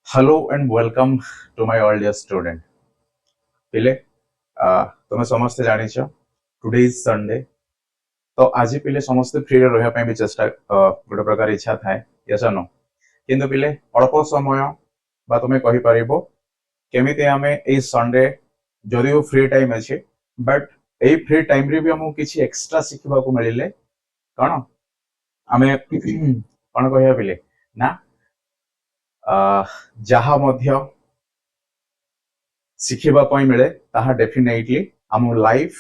Hello and welcome to my all dear student. पिले तुम समस्ते जानिछ टुडे इज संडे तो आज पिले समस्ते फ्री रे रहया पे भी चेष्टा गोटे प्रकार इच्छा थाए यस नो किंतु पिले अल्प समय बा तुमे कहि परिबो केमिते आमे ए संडे जदियो फ्री टाइम अछि बट ए फ्री टाइम रे भी हमहु किछि एक्स्ट्रा सिखबा को मिलिले कोन आमे कोन कहया पिले ना जहा मध्य शिखिबा पई मिले ताहा डेफिनेटली आम लाइफ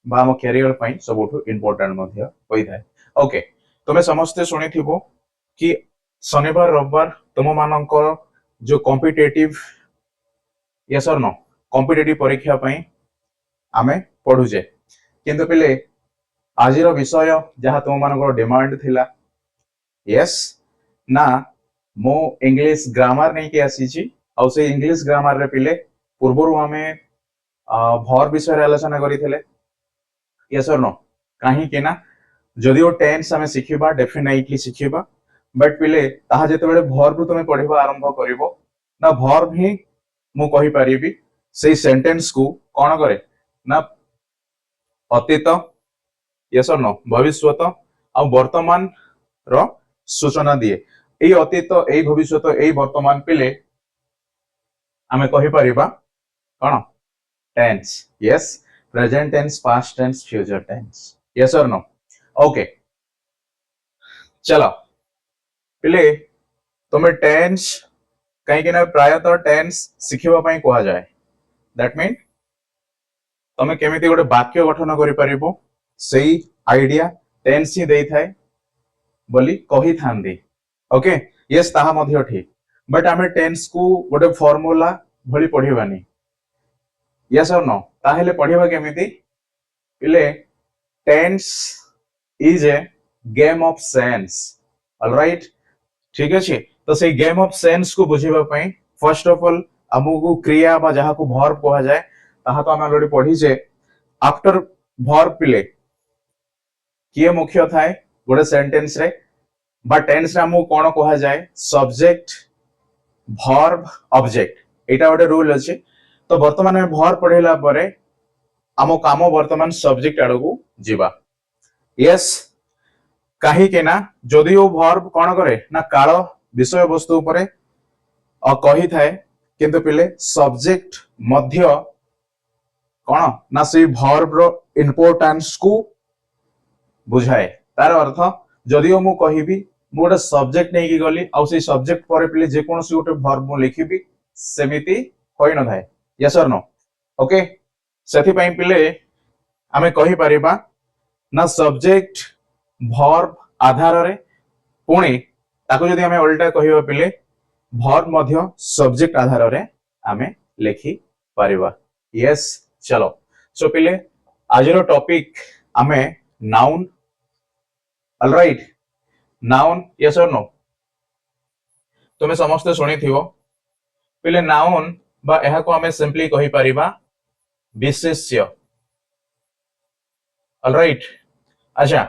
बा आम कैरियर पई सबुठु इंपोर्टेंट मध्य होई थाए ओके तुमे समस्ते सुनिथिबो कि शनिवार रविवार तुम मानकर जो कॉम्पिटिटिव यस और नो कॉम्पिटिटिव परीक्षा पई आमे पढुजे किंतु पिले आजिर विषय जहा तुम मानकर डिमांड थिला यस ना मो इंग्लिश ग्रामर नहीं के आसी छी औ से इंग्लिश ग्रामर रे पिले पूर्वरु आमे भर विषय रे आलोचना करिथिले यस और नो काहे के ना जदियो टेंस आमे सिखिबा डेफिनेटली सिखिबा बट पिले ताहा जेते बेले वर्ब तुमे पढिबा आरंभ करिवो ना वर्ब ही मु कहि परिबी सेही सेंटेंस को कोन करे ना अतीत यस और नो भविष्यत आ वर्तमान रो सूचना दिए एई अतीत एई भविष्यत एई वर्तमान पिले आमे कहि परिबा कोन tense yes present tense past tense future tense yes और नो ओके चलो पिले तुमे टेंस कहीं कि ना प्रायतः टेंस शिखिबा पई कोहा जाए दैट मीन तुमे केमिति गोटे वाक्य गठन करि परिबो सेही आईडिया टेंस ही देई थाए बोली कहि थांदी ओके यस ताहा मध्य ठीक बट आमे टेंस को गोटे फार्मूला भली पढिबानी यस और नो ताहेले पढिबा केमिति पिले tense is a game of sense alright ठीक अछि तो से गेम ऑफ सेंस को बुझिबा पई फर्स्ट ऑफ ऑल हमकु क्रिया बा जहा को वर्ब कहा जाए ताहा तो हम ऑलरेडी पढी जे आफ्टर वर्ब पिले किए मुख्य थाए गोटे सेंटेंस रे बा टेंस रे हमकु कोन कहा जाए सब्जेक्ट वर्ब ऑब्जेक्ट एटा गोटे रूल अछि तो वर्तमान में वर्ब पढिला परे आमो काम वर्तमान सब्जेक्ट आडू जीवा यस कहीं के ना जदियो वर्ब कोन करे ना काल विषय वस्तु उपरे कही थाए किंतु पिले सब्जेक्ट मध्य कोन ना से वर्ब रो इंपोर्टेंस को बुझाए तार अर्थ जदियो मु कहिबी मु गोटे सब्जेक्ट नहीं की गली आ से सब्जेक्ट पर पिले जे कोनसी गोटे वर्ब मु लिखिबी सेमिति होई न थाए यस और नो ओके सेथि पई पिले आमे कहि परिबा ना सब्जेक्ट वर्ब आधार रे पुणी ताको जदि आमे उल्टा कहिबा पिले वर्ब मध्य सब्जेक्ट आधार रे आमे लिखि परिबा यस चलो सो पिले आजिरो टॉपिक आमे नाउन ऑलराइट नाउन यस और नो तुमे समस्त सुनी थिवो पिले नाउन बा एहा को आमे सिंपली कहि परिबा विशेष्य ऑलराइट अच्छा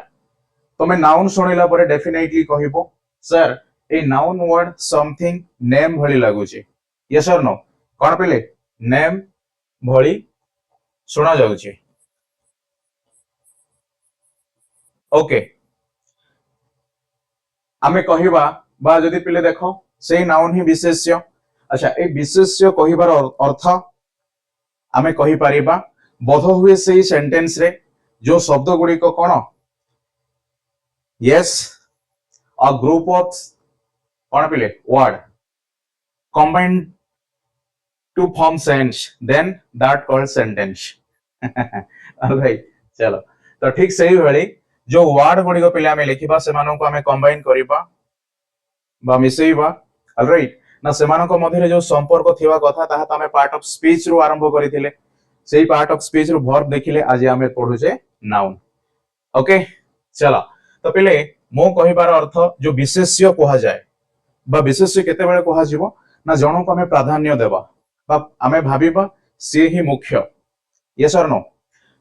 तुमे नाउन सुनिला परे डेफिनेटली कहिबो sir a noun word something name भली लागु छी यस और नो कोन पिले नेम भली सुना जाउ छी ओके आमे कहिबा बा जदि पिले देखो सेही नाउन ही विशेष्य अच्छा ए विशेष्य कहिबार अर्थ आमे कहि परिबा बोध हुए सेही सेंटेंस रे जो शब्द गुडी को कोन यस अ ग्रुप ऑफ कोन पिले word combined to form sense then that called sentence alright चलो तो ठीक सही भली जो वर्ड गुडी को पिले आमे लिखिबा से मानो को आमे कंबाइन करिबा बा मिसेइबा ऑलराइट ना से मानो को मध्य जो संपर्क थिवा कथा ताहा त आमे पार्ट ऑफ स्पीच रु आरंभ करिथिले सेही पार्ट ऑफ स्पीच रु वर्ब देखिले आज आमे पढुजे नाउन ओके चलो तो पिले मो कहिबार अर्थ जो विशेष्य कहा जाए बा विशेष्य केते बेले कहा जिवो ना जणो को आमे प्राधान्य देबा बा आमे भाबिबा से ही मुख्य यस और नो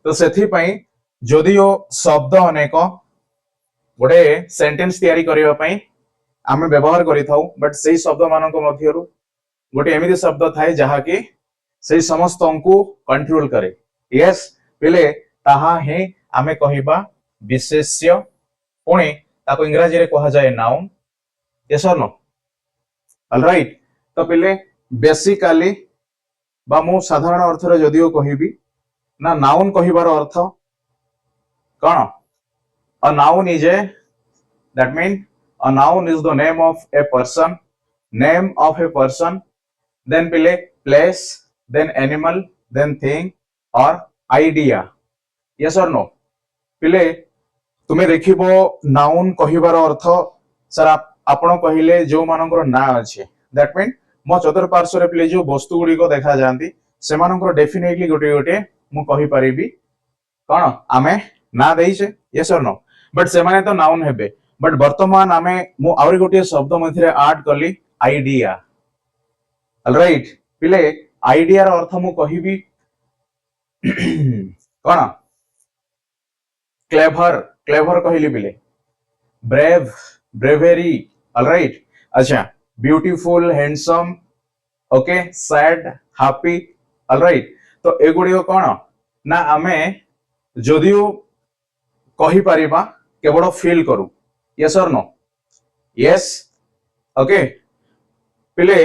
तो सेथि पई जदियो शब्द अनेक गोटे सेंटेंस तयारी करिवा पई आमे व्यवहार करि थाउ बट सेही शब्द मानको मध्यरु गोटे एमिति शब्द थाए जहा कि से समस्त को कंट्रोल करे यस पिले ताहा हे आमे कहिबा विशेष्य पुणी ताको इंग्रजी रे कहा जाए नाउन यस और नो ऑलराइट तो पिले बेसिकली बा मु साधारण अर्थ रे जदियो कहिबी ना नाउन कहिबार अर्थ कोन a noun is a that mean a noun is the name of a person name of a person then pile place then animal then thing or idea yes or no pile तुमे देखिबो noun कहिबार अर्थ sir आपण कहिले जो मानकर ना अछि that mean मो चतुर्पार्श्व रे पिले जो वस्तु गुडी को देखा जानती से मानकर डेफिनेटली गोटे गोटे मु कहि परिबी कोन आमे ना देइछे यस और नो बट से माने तो नाउन हेबे बट वर्तमान आमे मु आउरी गोटे शब्द मथिरे ऐड करली आइडिया ऑलराइट पिले आइडिया रो अर्थ मु कहिबी कोन क्लेवर क्लेवर कहली पिले ब्रेव ब्रेवेरी ऑलराइट अच्छा beautiful handsome okay sad happy alright तो एगुडी कोन ना आमे जदियो कहि परिबा केवल फील करू यस और नो यस ओके पिले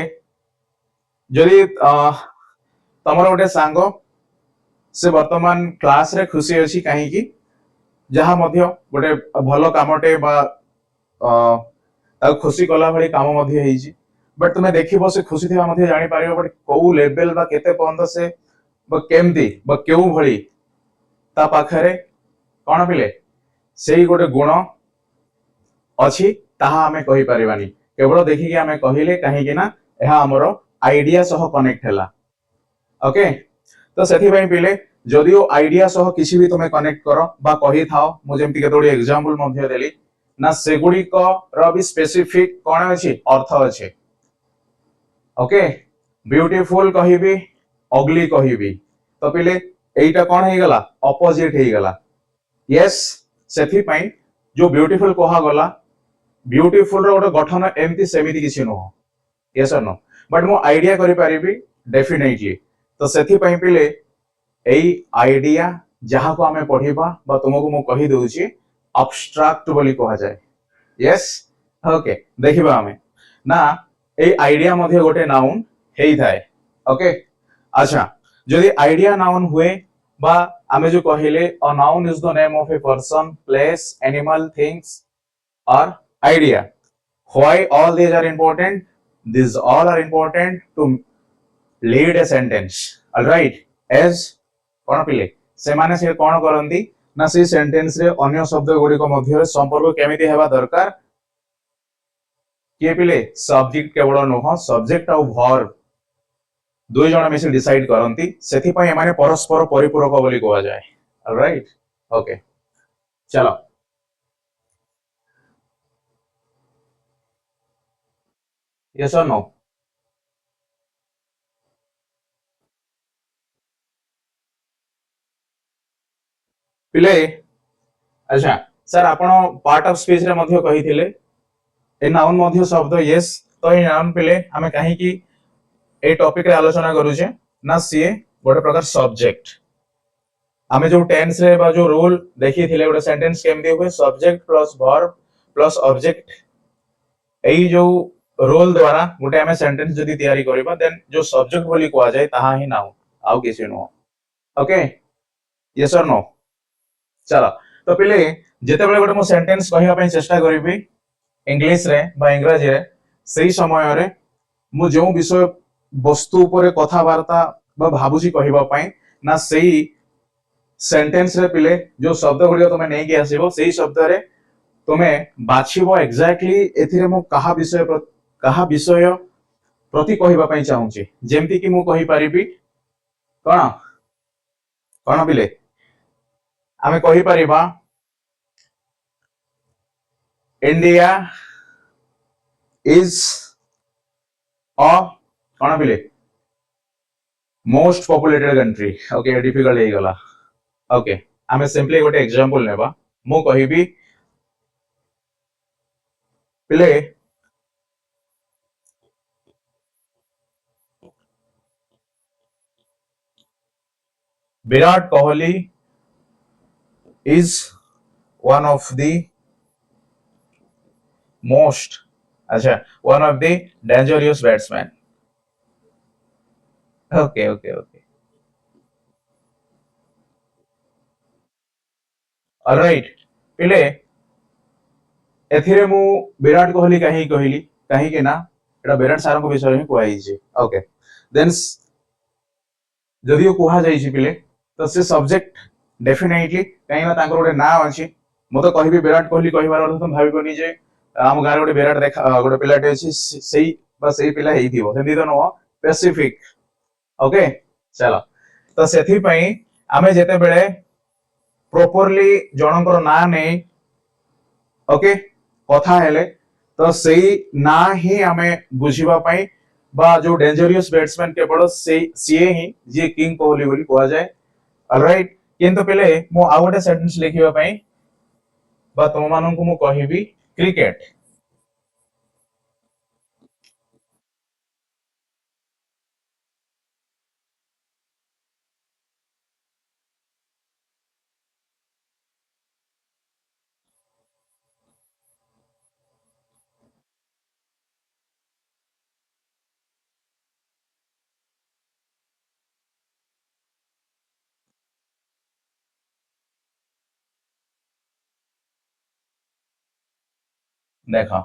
जदि तमर गोटे सांग से वर्तमान क्लास रे खुशी अछि काहे कि जहा मध्य गोटे भलो कामटे बा खुशी कला भली काम मध्य हेछि बट तुमे देखिबो से खुशी थिबा मध्य जानि पारिबो बट को लेवल बा केते पंद से बा केमती बा केउ भली ता पाखरे कोन पिले सेही गोटे गुण अछि ताहा हमें कहि परिबानी केवल देखि कि हमें कहिले काहे कि ना एहा हमरो आइडिया सह कनेक्ट हला ओके तो सेथि पई पिले जदियो आइडिया सह किछि भी तुमे कनेक्ट करो बा कहि थाओ मु जेमति केतोडी एग्जांपल मध्य देली ना सेगुडी को रो भी स्पेसिफिक कोन अछि अर्थ अछि ओके ब्यूटीफुल कहिबी अगली कहिबी तो पिले एइटा कोन हे गला ऑपोजिट हे गला यस सेथि पई जो ब्यूटीफुल कहा गला ब्यूटीफुल रो गोटे गठन एमती सेमिति किछि नो यस और नो बट मो आइडिया करि परिबी डेफिनेटली तो सेथि पई पिले एई आइडिया जहा को हमें पढिबा बा तुमको मो कहि दोछि एब्स्ट्रैक्ट बोली कहा जाय यस ओके देखिबा हमें ना एई आइडिया मध्ये गोटे नाउन हेई थाए ओके अच्छा जदि आइडिया नाउन हुए बा आमे जो कहिले अ noun is the name of a person place animal things or idea why all these are important these all are important to lead a sentence all right as कोन पिले से माने से कोन करंती ना से सेंटेंस रे अन्य शब्द गुडी को मध्य रे संपर्क केमिति हेबा दरकार के पिले सब्जेक्ट केवल नो सब्जेक्ट और वर्ब दुई जण मिसी डिसाइड करंती सेथि पई माने परस्पर परिपूरक बोली कहा जाय all right ओके चलो yes or no पिले अच्छा सर आपण पार्ट ऑफ स्पीच रे मध्य कहिथिले ए नाउन मध्य शब्द यस तो ए नाउन पिले हमें काहे कि ए टॉपिक रे आलोचना करूचे ना सीए गोटे प्रकार सब्जेक्ट हमें जो टेंस रे बा जो रूल देखिथिले गोटे सेंटेंस केमदी हुए subject plus verb plus object एई जो रोल द्वारा गोटे हमें सेंटेंस जदी तैयारी करबा देन जो सब्जेक्ट बोली कहा जाय ताहा ही नाउन आउ किसी नो ओके यस और नो चलो तो पिले जेते बेले गोटे मो सेंटेंस कहिया पई चेष्टा करिबी इंग्लिश रे बा इंग्रजी रे सेही समय रे मु जो विषय वस्तु ऊपर कथा वार्ता बा भाबुची कहिबा पई ना सेही सेंटेंस रे पिले जो शब्द गुडी तुमे नै कि आसीबो सेही शब्द रे तुमे बाछिबो एग्जैक्टली एथिरे मु कहा विषय प्रति कहिबा पई चाहूची जेमति कि मु कहि परिबी कोन कोन पिले आमे कहि परिबा इंडिया इज अ कोन पिले most populated country okay difficult हे गला ओके आमे सिंपली गोटे एग्जांपल नेबा मु कहिबी पिले Virat Kohli is one of the most अच्छा one of the dangerous batsman. Okay, okay, okay. All right. ପିଲେ ଏଥିରେ ମୁଁ ବିରାଟ କୋହଲି କାହିଁକି କହିଲି କାହିଁକି ନା ଏଟା ବିରାଟ ସାରଙ୍କ ବିଷୟରେ ହିଁ କୁହାଯାଇଛି। ଓକେ ଦେନ୍ ଯଦିଓ କୁହାଯାଇଛି ପିଲେ ତ ସେ ସବଜେକ୍ଟ ଡେଫିନେଟଲି କାହିଁକି ନା ତାଙ୍କର ଗୋଟେ ନାଁ ଅଛି। ମୁଁ ତ କହିବି ବିରାଟ କୋହଲି କହିବାର ଅର୍ଥ ତମେ ଭାବିବନି ଯେ ଆମ ଗାଁରେ ଗୋଟେ ବିରାଟ ଦେଖା ଗୋଟେ ପିଲାଟେ ଅଛି ସେଇ ବା ସେଇ ପିଲା ହେଇଥିବ ସେମିତି ତ ନୁହଁ ସ୍ପେସିଫିକ। ଓକେ ଚାଲ ତ ସେଥିପାଇଁ ଆମେ ଯେତେବେଳେ ପ୍ରପରଲି ଜଣଙ୍କର ନାଁ ନେଇ ଓକେ କଥା ହେଲେ ତ ସେଇ ନାଁ ହିଁ ଆମେ ବୁଝିବା ପାଇଁ বা ଯୋଉ ଡେଞ୍ଜରିୟସ୍ ବ୍ୟାଟ୍ସମ୍ୟାନ୍ କେବଳ ସିଏ ହିଁ ଯିଏ କିଙ୍ଗ କୋହଲି ବୋଲି କୁହାଯାଏ। ଅଲରାଇଟ୍ କିନ୍ତୁ ପିଲେ ମୁଁ ଆଉ ଗୋଟେ ସେଣ୍ଟେନ୍ସ ଲେଖିବା ପାଇଁ বা ତମମାନଙ୍କୁ ମୁଁ କହିବି କ୍ରିକେଟ। ଦେଖ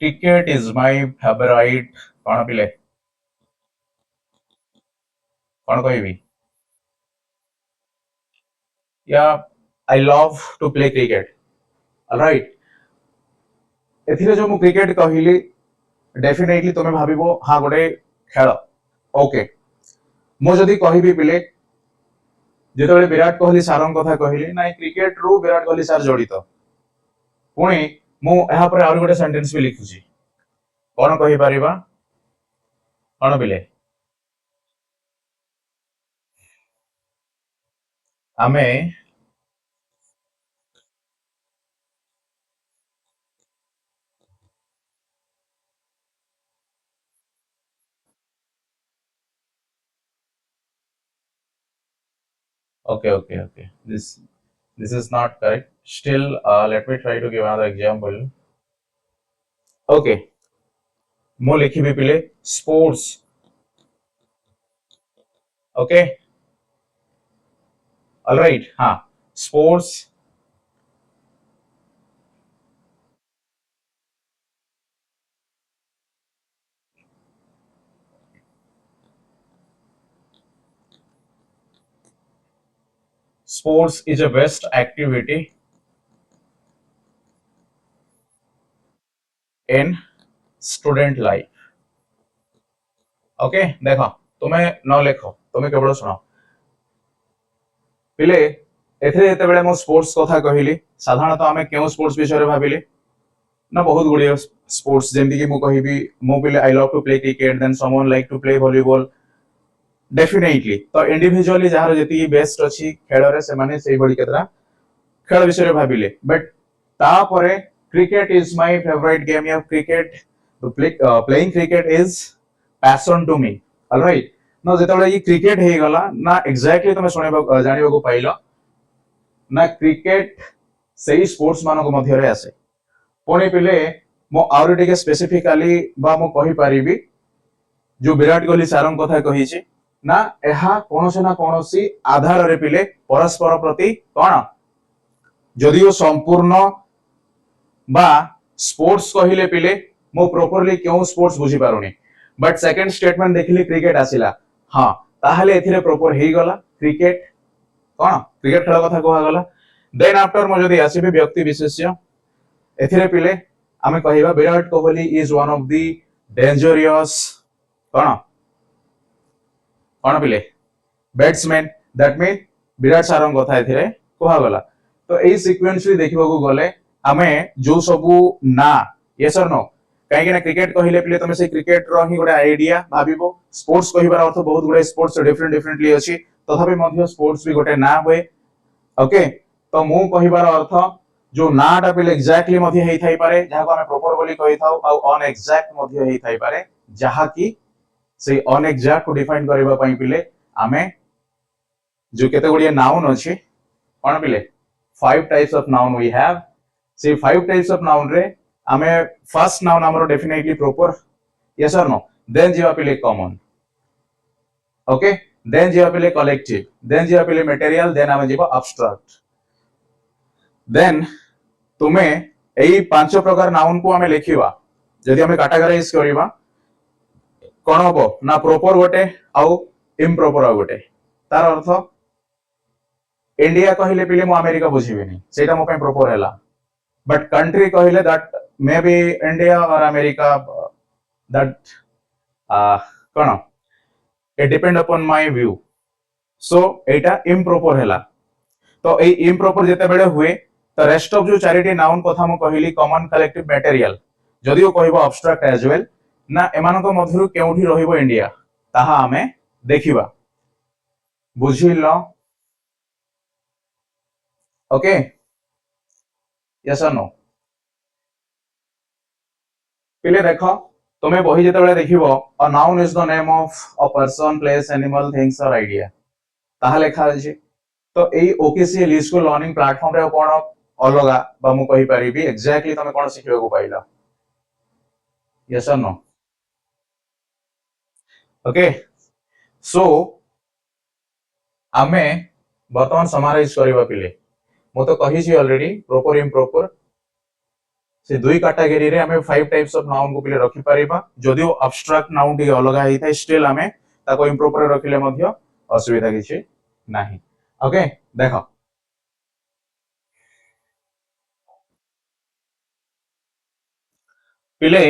କ୍ରିକେଟ ଇଜ ମାଇ ଫେଭରାଇଟ କଣ ପିଲେ କଣ କହିବି yeah I love to play cricket right एथिरे जो मु क्रिकेट कहली डेफिनेटली तुम भाबिबो हाँ गोटे खेल ओके मु जदि कहबी पिले ଯେତେବେଳେ ବିରାଟ କୋହଲି ସାରଙ୍କ କଥା କହିଲି ନାଇଁ କ୍ରିକେଟ ରୁ ବିରାଟ କୋହଲି ସାର ଜଡିତ ପୁଣି ମୁଁ ଏହା ପରେ ଆହୁରି ଗୋଟେ ସେଣ୍ଟେନ୍ସ ବି ଲେଖୁଛି କଣ କହିପାରିବା କଣ ପିଲେ ଆମେ okay this is not correct still let me try to give another example okay ମୁଁ ଲେଖିବି ପିଲେ ସ୍ପୋର୍ट्स ओके ऑलराइट हाँ sports sports is a best activity in student life okay देखो तुम्हें न लेखो तुम्हें केवल सुनो पिले एथिरे जेतेबेले मो स्पोर्ट्स कथा कहिली साधारणतः आमे केउ स्पोर्ट्स विषय भाबिले ना बहुत गुड़िया स्पोर्ट्स जेमती कि मु कहिबी मो पिले I love to play cricket then someone like to play volleyball definitely तो इंडिविजुअली जहार जेती बेस्ट अछि खेल रे से माने सेही बडी केतरा खेल विषय भाबिले बट तापरे cricket is my favourite game yeah cricket playing cricket is passion to me alright ना जेतेबेले ये क्रिकेट हे गला ना एग्जैक्टली तमे सुनेबा जानिबा को पाइलो ना क्रिकेट सेही स्पोर्ट्स मानको मध्य रे आसे पुणी पिले मो आउरी टिके स्पेसिफिकली बा मो कहि परिबी जो विराट कोहली सारंग कथा कहिछि ना एहा कोनोसे ना कोनोसी आधार रे पिले परस्पर प्रति कोन जदियो संपूर्ण बा स्पोर्ट्स कहिले पिले मो प्रॉपरली क्यों स्पोर्ट्स बुझी पारुनी बट सेकंड स्टेटमेंट देखिली क्रिकेट आसिला हां ताहले एथिरे प्रॉपर हेई गला क्रिकेट कोन क्रिकेट खेल कथा कहआ गला देन आफ्टर मो जदी आसीबे व्यक्ति विशेष्य एथिरे पिले आमे कहिबा Virat Kohli is one of the dangerous कोन कोन पिले बैट्समैन दैट मीन विराट सारंग कथा एथिरे कहआ गला तो एई सीक्वेंसली देखिबा को गले आमे जो सबु ना यस और नो काहे ना क्रिकेट कहिले पिले तमे से क्रिकेट रो ही गोटे आइडिया भाबिबो स्पोर्ट्स कहिबार अर्थ बहुत गुडे स्पोर्ट्स डिफरेंटली अछि तथापि मध्य स्पोर्ट्स भी गोटे ना होए ओके तो मु कहिबार अर्थ जो नाटा पिले एक्जाक्टली मध्य हेई थाई पारे जहा को हमें प्रॉपर बोली कहि थाउ आ अन एक्जाक्ट मध्य हेई थाई पारे जहा कि से अनएग्जैक्ट को डिफाइन करबा पई पिले आमे जो केते गुडिया नाउन अछि कोन पिले 5 types of noun we have say 5 types of noun रे आमे फर्स्ट नाउन हमरो डेफिनेटली प्रॉपर यस और नो देन जीवा पिले कॉमन ओके देन जीवा पिले कलेक्टिव देन जीवा पिले मटेरियल देन आमे जीवा एब्स्ट्रैक्ट देन तुमे एई पांच प्रकार नाउन को आमे लिखिबा जदि आमे कैटेगराइज करिबा कोन हबो ना प्रॉपर गोटे आउ इम्प्रॉपर आ गोटे तार अर्थ इंडिया कहिले पिले मो अमेरिका बुझिबेनी सेटा मो पे प्रॉपर हैला बट कंट्री कहिले दैट मे बी इंडिया और America that cone it depend upon my view so Etah improper हैला तो ए इम्प्रॉपर जेते बेले हुए तो रेस्ट ऑफ जो चारिटी नाउन कथा मो कहिली कॉमन कलेक्टिव मटेरियल जदिओ कहबो एब्स्ट्रैक्ट एज वेल ना एमानको मधुरु केउठी रहिबो इंडिया ताहा हमें देखिबा बुझिलो ओके यस और नो पिले देखो तुमे बही जेते बेले देखिबो a noun is the name of a person place animal things or idea ताहा लेखा अछि तो एई ओकेसी लिस्ट को लर्निंग प्लेटफॉर्म रे कोन अलगा बा मु कहि परिबी एग्जैक्टली तुमे कोन सिखिबा को पाइला यस और नो ओके सो आमे बर्तमान समाराइज करबा पिले मो तो कहि छी ऑलरेडी प्रॉपर इम्प्रॉपर से दुई कैटेगरी रे हमें 5 टाइप्स ऑफ नाउन को पिले रखि परिबा जदिओ एब्स्ट्रैक्ट नाउन टी अलगा हेइ थाइ स्टिल हमें ताको इम्प्रॉपर रखिले मध्य असुविधा किछि नाही ओके देखो पिले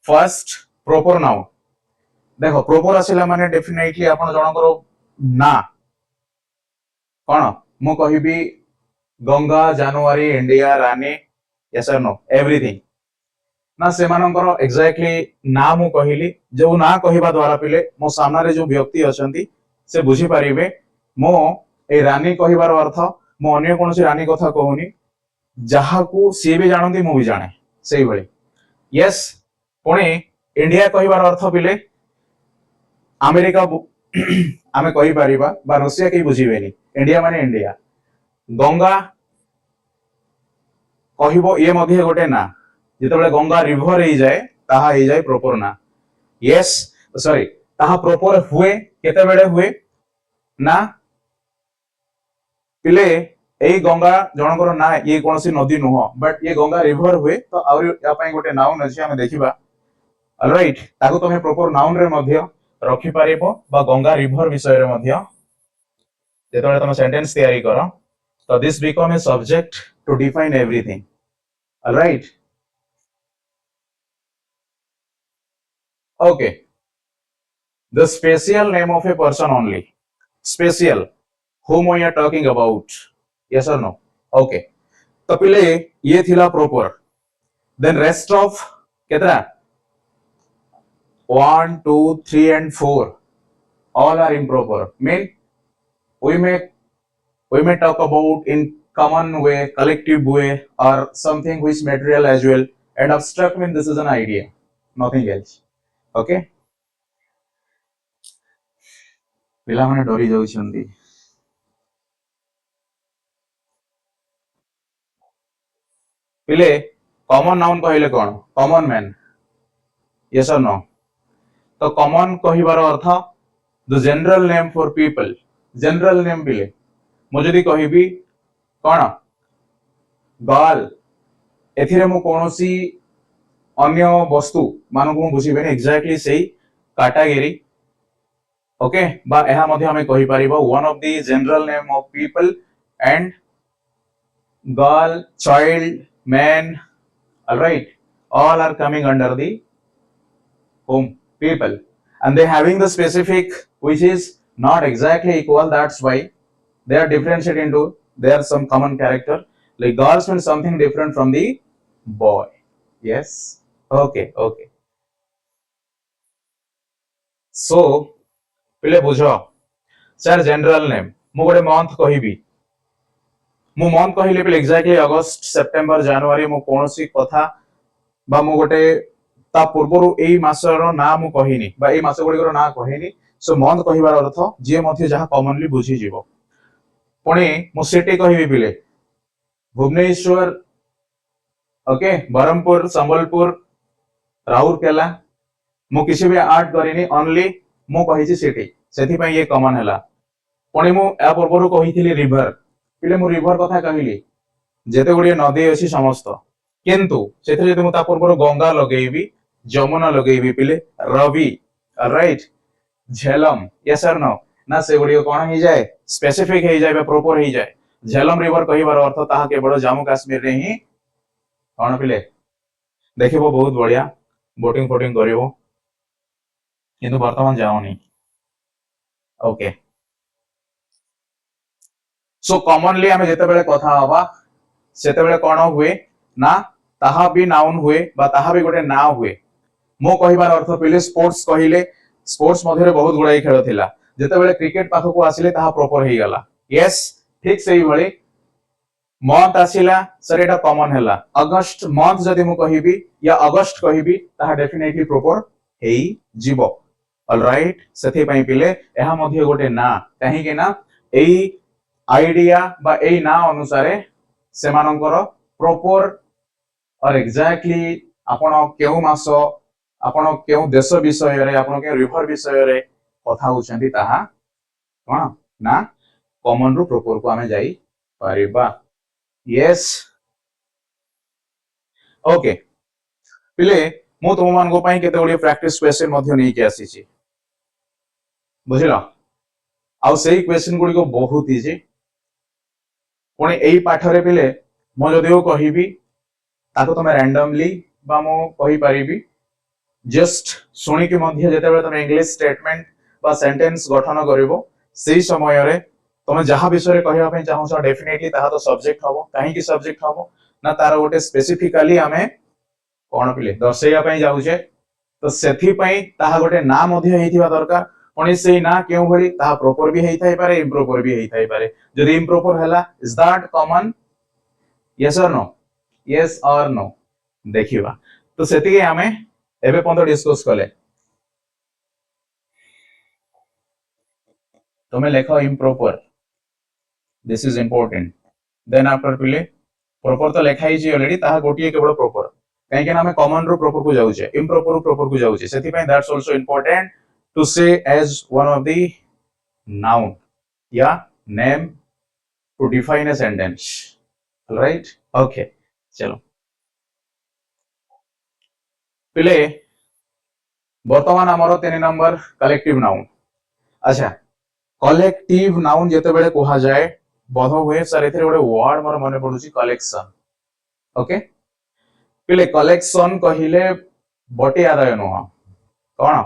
फर्स्ट प्रॉपर नाउन देखो प्रॉपर आसिला माने डेफिनेटली आपण जनकर ना कोन मु कहिबी गंगा जनवरी इंडिया रानी यस और नो एवरीथिंग ना से मानकर एग्जैक्टली ना मु कहिली जो ना कहिबा द्वारा पिले मो सामने रे जो व्यक्ति अछंती से बुझी परिबे मो ए रानी कहिबार अर्थ मो अन्य कोनसी रानी कथा कहूनी जहा को सी भी जानती मु भी जाने सेही भली यस पुणी इंडिया कहिबार अर्थ पिले अमेरिका आमे कहि परिबा बा रशिया के बुझिबेनी इंडिया माने इंडिया गंगा कहिबो ये मध्ये गोटे ना जेतेबेले गंगा रिवर हे जाय ताहा हे जाय प्रॉपर ना यस सॉरी ताहा प्रॉपर हुए केतेबेले हुए ना पिले एई गंगा जनकर ना ये कोनसी नदी नुह बट ये गंगा रिवर हुए तो आउरी या पई गोटे नाउन अछि हमें देखिबा ऑलराइट ताको तमे प्रॉपर नाउन रे मध्ये रखि पारिबो बा गंगा रिवर विषय रे मध्ये जेतेबेले तमे सेंटेंस तयारी करो तो this become a subject to define everything alright okay the spatial name of a person only spatial whom we are talking about yes or no okay तो पिले ये थिला proper then rest of केतरा 1 2 3 and 4 all are improper mean we may talk about in common way collective way or something which material as well and abstract mean this is an idea nothing else okay पिला माने डरी जाउछंती पिले common noun कहले कोन common man yes और no तो common कहिबार अर्थ the general name for people general name पिले मु जदी कहिबी कोन गर्ल एथिरे मु कोनोसी अन्य वस्तु मानकु बुझिबेनी एग्जैक्टली सेही कैटेगरी ओके बा एहा मध्ये हमें कहि परिबो one of the general name of people and girl child man all right all are coming under the home people and they having the specific which is not exactly equal that's why they are differentiated into there are some common character like girls mean something different from the boy yes okay so पिले बुझो sir general name मु गोटे month कहिबी मु month कहिले पिले exactly अगस्त September जनवरी मु कोनोसी कथा बा मु गोटे ता पूर्वरु एई मासर ना मु कहिनी बा एई मास गुड़िकर ना कहिनी सो मंथ कहिबार अर्थ जे मध्ये जहा कॉमनली बुझी जीवो पुणी मु सिटी कहिबी पिले भुवनेश्वर ओके बरहमपुर संबलपुर राउरकेला मु किसी भी आर्ट करिनी ओनली मु कहिछि सिटी सेथि पई ये कॉमन हैला पुणी मु या पूर्वरु कहिथिली रिवर पिले मु रिवर कथा कहिली जेते गुडी नदी अछि समस्त किंतु सेथि जदि मु ता पूर्वरु गंगा लगेइबी जमुना लगेइबी पिले रवि राइट झेलम यस और नो ना से गुडी कोन ही जाय स्पेसिफिक ही जाय प्रॉपर ही जाय झेलम रिवर कहिबार अर्थ ताहा केवल जम्मू काश्मीर रे ही कोन पिले देखिबो बहुत बढ़िया बोटिंग फोटिंग करिवो किंतु वर्तमान जाओनी ओके सो कॉमनली आमे जेते बेले कथा हवा सेते बेले कोन हुए ना ताहा भी नाउन हुए बा ताहा भी गोटे ना हुए मो कहिबार अर्थ पिले स्पोर्ट्स कहिले स्पोर्ट्स मध्ये बहुत गुडाई खेल थिला जेते बेले क्रिकेट पाखो को आसिले ताहा प्रॉपर हे गला यस ठीक सही भली मंथ आसिला सर एटा कॉमन हैला अगस्त मंथ जदि मु कहिबी या अगस्त कहिबी ताहा डेफिनेटली प्रॉपर हेई जीवो ऑलराइट सेथि पई पिले एहा मध्ये गोटे ना काहे के ना एई आइडिया बा एई ना अनुसारे सेमानंकर प्रॉपर और एग्जैक्टली आपण केउ मास आपण केउ देश विषय रे आपण के रिवर विषय रे कथा होचंती ताहा कोन ना कॉमन रु प्रॉपर को हमें जाई परिबा यस ओके पिले मु तुम मान को पई केते गुडी प्रैक्टिस क्वेश्चन मध्ये नै के आसी छी बुझिलो आ सेही क्वेश्चन गुडी को बहुत इजी पुणी एई पाठ रे पिले मो जदिओ कहिबी ताको तमे रैंडमली बा मो कहि परिबी जस्ट सुनी के मध्य जेते बेले तमे इंग्लिश स्टेटमेंट बा सेंटेंस गठन करिवो सेही समय रे तमे जहा विषय रे कहिया पई चाहौ छ डेफिनेटली ताहा तो सब्जेक्ट हबो काहे की सब्जेक्ट हबो ना तार गोटे स्पेसिफिकली हमें कोन पिले दर्शैया पई जाउ छे तो सेथि पई ताहा गोटे ना मध्य हेथिबा दरकार पुणी सेही ना केउ भली ताहा प्रॉपर भी हेई थाई पारे इम्प्रॉपर भी हेई थाई पारे जदि इम्प्रॉपर हला इज दैट कॉमन यस और नो यस और नो देखिबा तो सेति के हमें एबे पंतो डिस्कस कले तमे लेखो improper this is important then after पिले प्रॉपर तो लेखा ही ऑलरेडी ताहा गोटिए केवल प्रॉपर काहे के ना हमें कॉमन रो प्रॉपर को जाउ छे इम्प्रॉपर रो प्रॉपर को जाउ छे सेति पई that's also important to say as one of the noun या name to define a sentence right okay चलो पिले वर्तमान हमर 3 नंबर कलेक्टिव नाउन अच्छा कलेक्टिव नाउन जेते बेले कोहा जाए बोध हुए सर एथे गोटे वर्ड मोर मने पडुची कलेक्शन ओके पिले कलेक्शन कहिले बटे आदाय नो कोन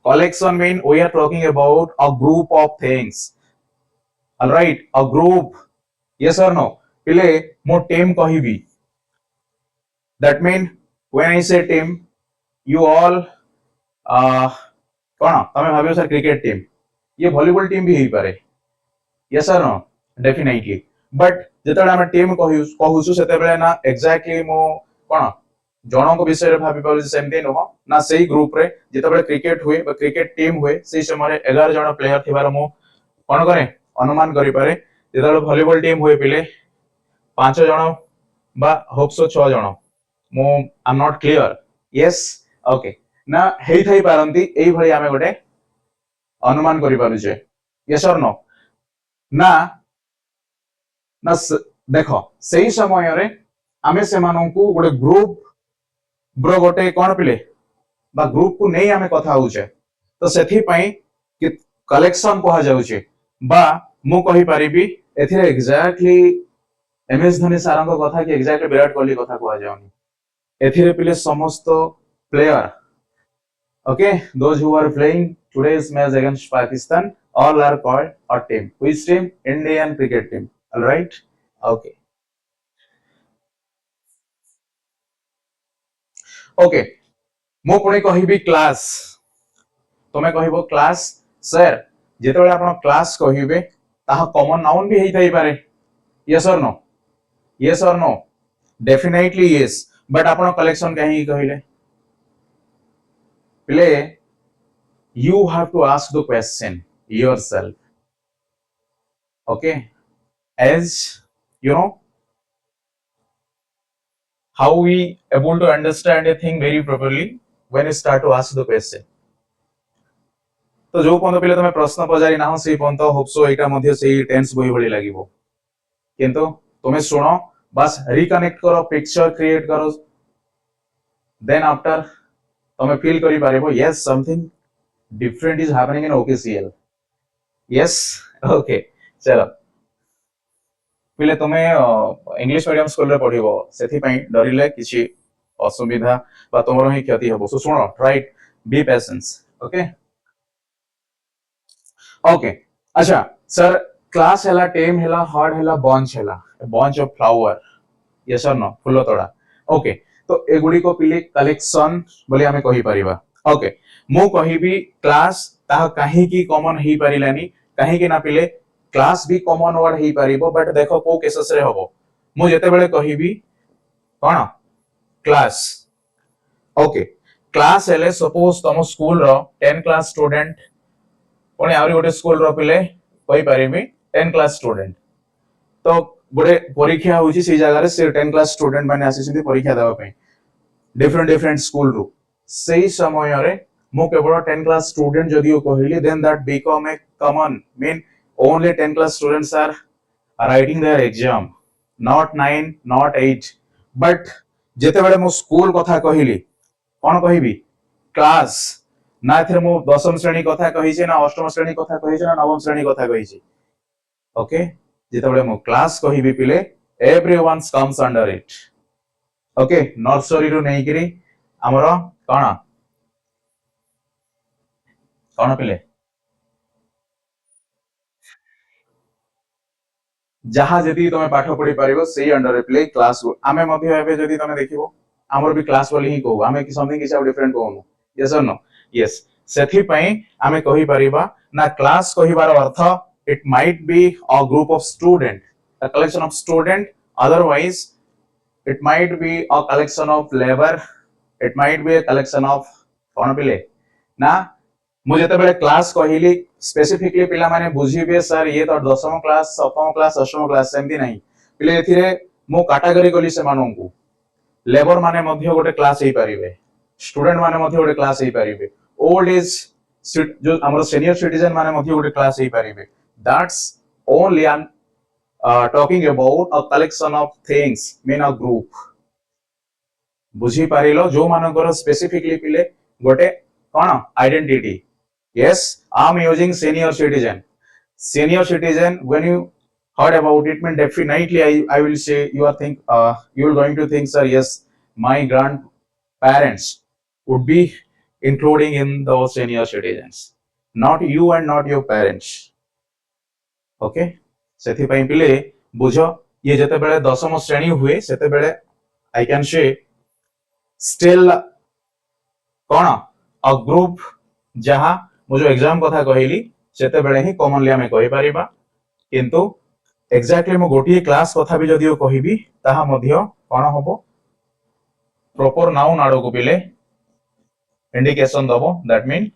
collection mean we are talking about a group of things alright a group yes और नो पिले मो टीम कहिबी that mean when I say team you all कोन तमे भाबियो सर क्रिकेट टीम ये वॉलीबॉल टीम भी हेई पारे यस और नो डेफिनेटली बट जेतबे हम टीम कहूछु सेते बेले ना एग्जैक्टली मो कोन जणों को विषय रे भाबी पाउ सेमते नो ना सेही ग्रुप रे जेतबे क्रिकेट हुए बा क्रिकेट टीम हुए सेही समय 11 जण प्लेयर थिबार मो कोन करे अनुमान करि पारे जेतबे वॉलीबॉल टीम हुए पिले 5 जण बा होप सो 6 जण मो I am not clear yes okay ना हेई थाई पारंती एई भली आमे गोटे अनुमान करि पारु छे यस और नो ना ना देखो सही समय रे आमे सेमानंकु गोटे ग्रुप ब्रो गोटे कोन पिले बा ग्रुप को नै आमे कथा होउछे तो सेथि पई कि कलेक्शन कहा जाउछे बा मु कहि परिबी एथिरे एग्जैक्टली एमएस धोनी सारंग कथा कि एग्जैक्टली विराट कोहली कथा कहा जाउनी एथिरे पिले समस्त player okay those who are playing today's match against Pakistan all are called a team which team Indian cricket team all right okay okay मो पुणी कहिबी क्लास तमे कहिबो क्लास सर जेतेबेले आपण क्लास कहिबे ताहा कॉमन नाउन भी हेई थाई पारे yes और no definitely yes but आपण कलेक्शन कहि कहिले ପିଲେ you have to ask the question yourself. Okay, as you know how we able to understand a thing very properly when you start to ask the question. तो जो पंत पिले तमे प्रश्न पजारी ना से पंत होप्सो एटा मध्ये सेही टेंस बही भली लागिवो किंतु तुमे सुनो बस रिकनेक्ट करो पिक्चर क्रिएट करो देन आफ्टर तमे फील करि पारिबो yes something different is happening in OKCL yes okay चलो पिले तुमे इंग्लिश मीडियम स्कूल रे पढिबो सेथि पई डरिले किछि असुविधा बा तुमरो ही क्षति हबो सो सुनो right B patience okay okay अच्छा सर क्लास हैला टेम हैला हार्ड हैला बंच ऑफ फ्लावर यस और नो फुल तोड़ा ओके तो एगुडी को पिले कलेक्शन बोले हमें कहि परिबा ओके मु कहिबी क्लास ता काहे की कॉमन ही परिलानी काहे की ना पिले क्लास भी कॉमन वर्ड ही परिबो बट देखो को केसेस रे हबो मु जेते बेले कहिबी कोन क्लास ओके क्लास हेले सपोज तुम स्कूल रो 10 क्लास स्टूडेंट पुणी आउरी गोटे स्कूल रो पिले कहि परिबी 10 क्लास स्टूडेंट तो गोटे परीक्षा होची से जगह रे से 10 क्लास स्टूडेंट माने आसीछन्ती परीक्षा देबा पई डिफरेंट डिफरेंट स्कूल रू सेही समय रे मु केवल 10 क्लास स्टूडेंट जदियो कहिली then that become a common mean only 10 class students are writing their exam not 9 not 8 but जेते बेले मु स्कूल कथा कहिली कोन कहिबी क्लास ना एथरे मु दशम श्रेणी कथा कहिछि ना अष्टम श्रेणी कथा कहिछि ना नवम श्रेणी कथा कहिछि ओके जेते बेले मु क्लास कहिबी पिले everyone comes under it okay nursery रु नै करी हमरो कोन कोन पिले जहा जदी तमे पाठ पढी पारिबो सेही अंडर रे पिले क्लास आमे मध्ये एबे जदी तमे देखिबो हमर भी क्लास वाली ही कहू आमे कि समथिंग किछ डिफरेंट कहू यस और नो यस सेथि पई आमे कहि परिबा ना क्लास कहिबार अर्थ it might be a group of student a collection of student otherwise it might be a collection of labor it might be a collection of कोन पिले ना मु जेते बेले क्लास कहिली स्पेसिफिकली पिला माने बुझिबे सर ये तो दशम क्लास सप्तम क्लास अष्टम क्लास सेमती नहीं पिले एथिरे मु कैटेगरी कली से माननकु लेबर माने मध्य गोटे क्लास हे परिबे स्टूडेंट माने मध्य गोटे क्लास हे परिबे ओल्ड एज जो हमर सीनियर सिटीजन माने मध्य गोटे क्लास हे परिबे that's only I am talking about a collection of things mean a group बुझी पारिलो जो मानकर स्पेसिफिकली पिले गोटे कोन identity yes I am using senior citizen when you heard about it mean definitely I will say you are think you are going to think sir yes my grandparents would be including in those senior citizens not you and not your parents okay सेथि पई पिले बुझो ये जते बेले दशम श्रेणी हुए सेते बेले आई कैन से स्टिल कोन अ ग्रुप जहा मु जो एग्जाम कथा कहिली सेते बेले ही कॉमनली हमें कहि परिबा किंतु एग्जैक्टली मु गोटी क्लास कथा भी जदियो कहिबी ताहा मध्य कोन होबो प्रॉपर नाउन आडो को पिले इंडिकेशन दबो दैट मीन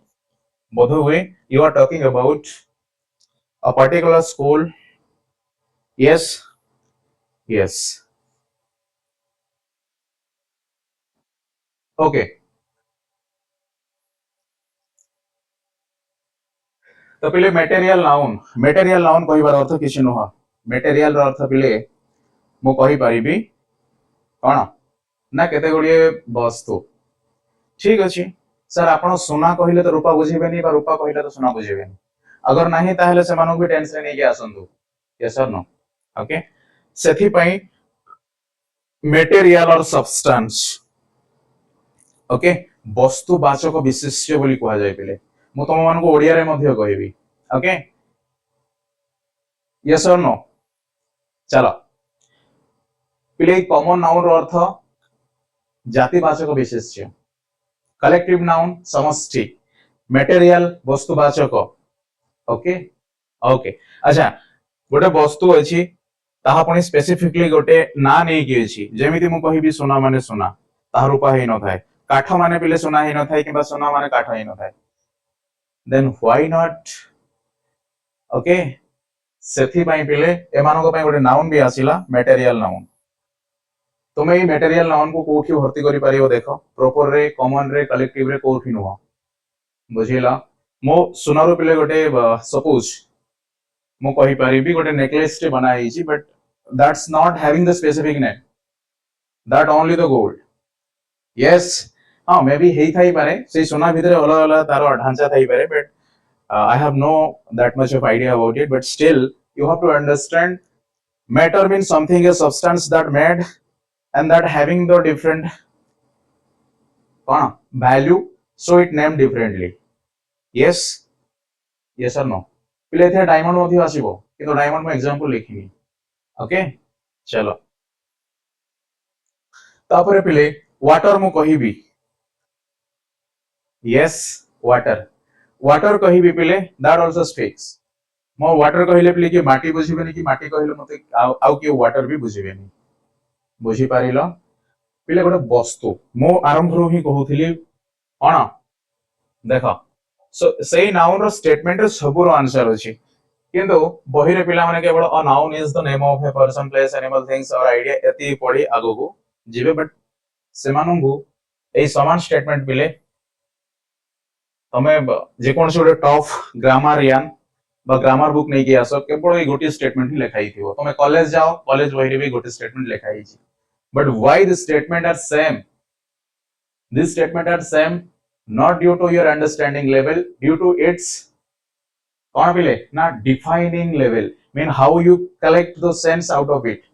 बोध हुए you are talking about a particular school yes yes okay तो पिले मटेरियल नाउन कहिबार अर्थ किछ नह मटेरियल रो अर्थ पिले मु कहि परिबी कोन ना केते गुडिये वस्तु ठीक अछि सर आपण सोना कहिले तो रूपा बुझिबेनी बा रूपा कहिले तो सोना बुझिबेनी अगर नाही ताहेले से मानु भी टेंशन नै के आसंतु यस और नो ओके सेथि पई मटेरियल और सब्सटेंस ओके वस्तुवाचक विशेष्य बोली कहा जाय पिले मु तुम मान को ओडिया रे मध्ये कहिबी ओके यस और नो चलो पिले कॉमन नाउन रो अर्थ जातिवाचक विशेष्य कलेक्टिव नाउन समष्टि मटेरियल वस्तुवाचक ओके ओके अच्छा गोटे वस्तु अछि ताहा पणी स्पेसिफिकली गोटे ना नै कि अछि जेमिति मु कहिबी सोना माने सोना ताहा रूपा हे न थाए काठ माने पिले सुना ही न थाए किबा सुना माने काठ ही न थाए देन व्हाई नॉट ओके सेथि पई पिले एमानको पई गोटे नाउन भी आसिला मटेरियल नाउन तुमे ई मटेरियल नाउन को कोठी भर्ती करि परियो देखो प्रॉपर रे कॉमन रे कलेक्टिव रे कोठी नुह बुझिला मो सुनारो पिले गोटे सपोज मो कहि परिबी गोटे नेकलेस टे बनाई छी but that's not having the specific name that only the gold yes हाँ मे बी हेई थाई पारे से सोना भितरे अलग अलग तारो ढांचा थाई पारे but I have no that much of idea about it, but still you have to understand matter means something a substance that made and that having the different value, so it named differently. Yes, yes or no? पिले थे diamond मध्य आसीबो किंतु diamond में example लिखिनी okay चलो तापरे पिले water मु कहिबी yes water water कहिबी पिले that also speaks मो वाटर कहिले पिले कि माटी बुझिबेनी कि माटी कहिले मते आउ कि वाटर भी बुझिबेनी बुझी पारिलो पिले गोटे वस्तु मो आरंभ रो ही कहूथिली कोन देखो सो सेही नाउन रो स्टेटमेंट रे सबरो आंसर अछि किंतु बही रे पिला माने केवल अ noun is the name of a person place animal things or idea एती पड़ी आगो को जिबे बट सेमानंगु एई समान स्टेटमेंट पिले तमे जे कोन से गोटे टॉप ग्रामरियन बा ग्रामर बुक नहीं किया सब केवल एक गोटी स्टेटमेंट ही लिखाई थी तमे कॉलेज जाओ कॉलेज बही रे भी गोटी स्टेटमेंट लिखाई छी but why this statement are same this statement are same not due to your understanding level due to its कौन पिले ना defining level mean how you collect the sense out of it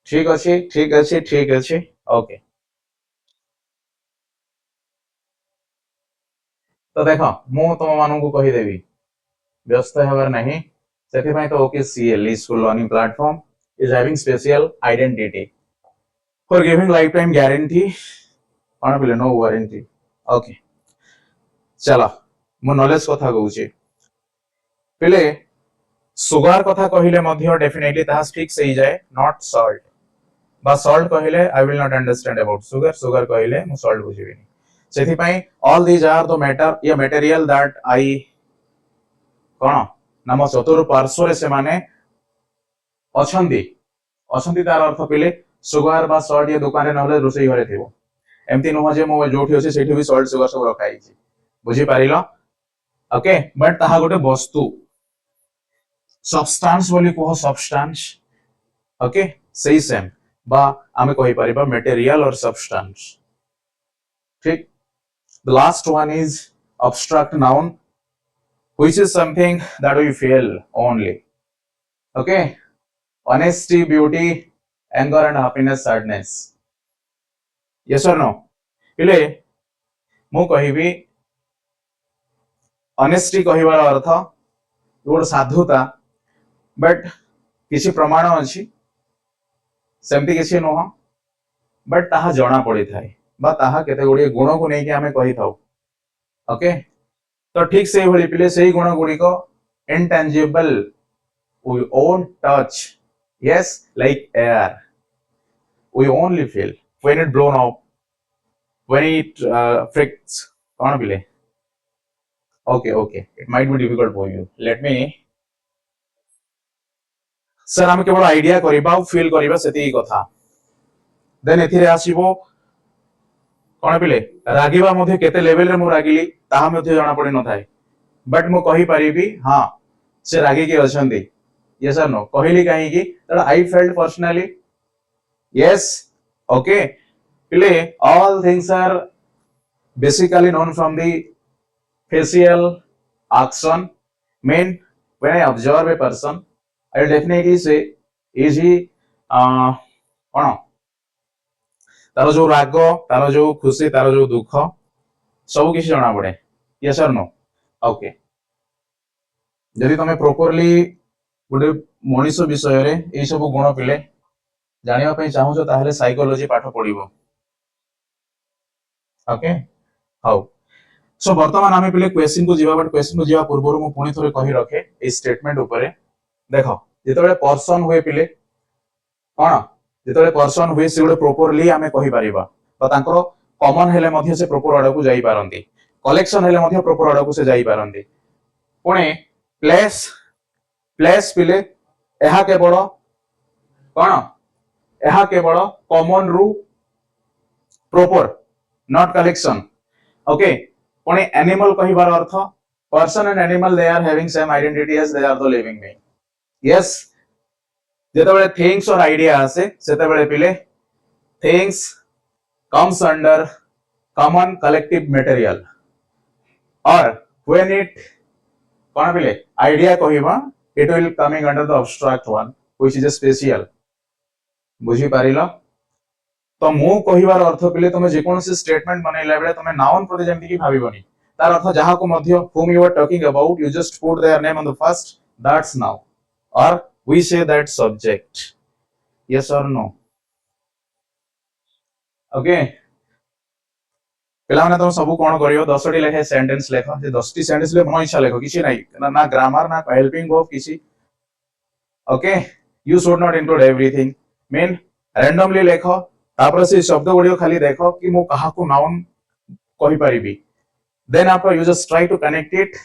ठीक अछि ठीक अछि ठीक अछि ओके तो देखो मु तुम मानन को कहि देबी व्यस्त हेबर नहीं सेथि पई तो okay CL school learning platform is having special identity for giving lifetime guarantee कौन पिले नो वारंटी ओके चला मो नॉलेज कथा कहूची पिले सुगार कथा कहिले मध्य डेफिनेटली ता फिक्स होई जाए नॉट सॉल्ट बा सॉल्ट कहिले I will not understand about sugar sugar कहिले मु सॉल्ट बुझिबिनी सेथि पई all these are the matter या मटेरियल दैट आई कोन नाम चतुर पार्श्व रे से माने अछंदी अछंदी तार अर्थ पिले सुगार बा सॉल्ट ये दुकान रे नहले रोसई घरे थिबो एमती नुह जे मो जोठी अछि सेठी भी सॉल्ट सुगर सब रखाई छी बुझी पारिलो ओके बट ताहा गोटे वस्तु सब्सटेंस बोली कहो सब्सटेंस ओके सही सेम बा आमे कहि परिबा मटेरियल और सब्सटेंस ठीक the last one is abstract noun which is something that we feel only okay honesty beauty anger and happiness sadness yes or no पिले मु कहिबी ऑनेस्टी कहिबार अर्थ गोटे साधुता बट किसी प्रमाण अछि सेमती किसी नुह बट ताहा जणा पड़ी थाए बा ताहा केते गुडी गुण को नै कि हमें कहि थाउ ओके तो ठीक से भली पिले सेही गुण गुडी को intangible we won't touch yes like air we only feel when it blown up when it fricks कौन पिले okay okay it might be difficult for you let me sir हम केवल आइडिया करिबा फील करिबा सेती कथा देन एथिरे आसीबो कोन पिले रागिबा मध्ये केते लेवल रे मु रागिली ताहा मध्ये जणा पड़ी न थाए बट मु कहि परिबी हां से रागी के अछंती यस और नो कहिली काहे की that I felt personally yes okay पिले all things are basically known from the facial action mean when I observe a person I will definitely say is he कौन तार जो राग तार जो खुशी तार जो दुख सब किसी जना पड़े यस और नो ओके जदि तमे प्रॉपर्ली गोटे मनीष विषय रे ए सब गुण पिले जानिबा पई चाहूछो ताहले साइकोलॉजी पाठ पढिबो ओके हाउ सो वर्तमान आमे पिले क्वेश्चन को जीवा बट क्वेश्चन को जीवा पूर्व मु पुणी थोरे कहि रखे ए स्टेटमेंट ऊपर देखो जेतबे पर्सन हुए पिले कोन जेतबे पर्सन हुए से गोटे प्रॉपर्ली आमे कहि परिबा बा तांकर कॉमन हेले मध्य से प्रॉपर ऑर्डर को जाई पारंती कलेक्शन हेले मध्य प्रॉपर ऑर्डर को से जाई पारंती पुणे प्लेस प्लेस पिले एहा केवल कोन एहा केवल कॉमन रु प्रॉपर नॉट कलेक्शन ओके पुणे एनिमल कहिबार अर्थ person and animal they are having same identity as they are the living being yes जेतेबेले थिंग्स और आइडिया आसे सेतेबेले पिले things comes under common collective material or when it कौन पिले idea कहिबा it will coming under the abstract one which is a special बुझी पारिलो तो मु कहिबार अर्थ पिले तमे जे कोनसी स्टेटमेंट बनैला बेले तमे नाउन प्रति जेमति की भाबिबनी तार अर्थ जहा को मध्य whom you are talking about you just put their name on the first that's now or we say that subject yes or no okay पिला माने तुम सब कोन करियो 10 टी लेखे सेंटेंस लेखो जे 10 टी सेंटेंस ले मन इच्छा लेखो किछि नाही ना ग्रामर ना हेल्पिंग वर्ब किछि okay you should not include everything mean randomly लेखो तापर से शब्द गुडियो खाली देखो कि मु कहा को नाउन कहि परिबी then after you just try to connect it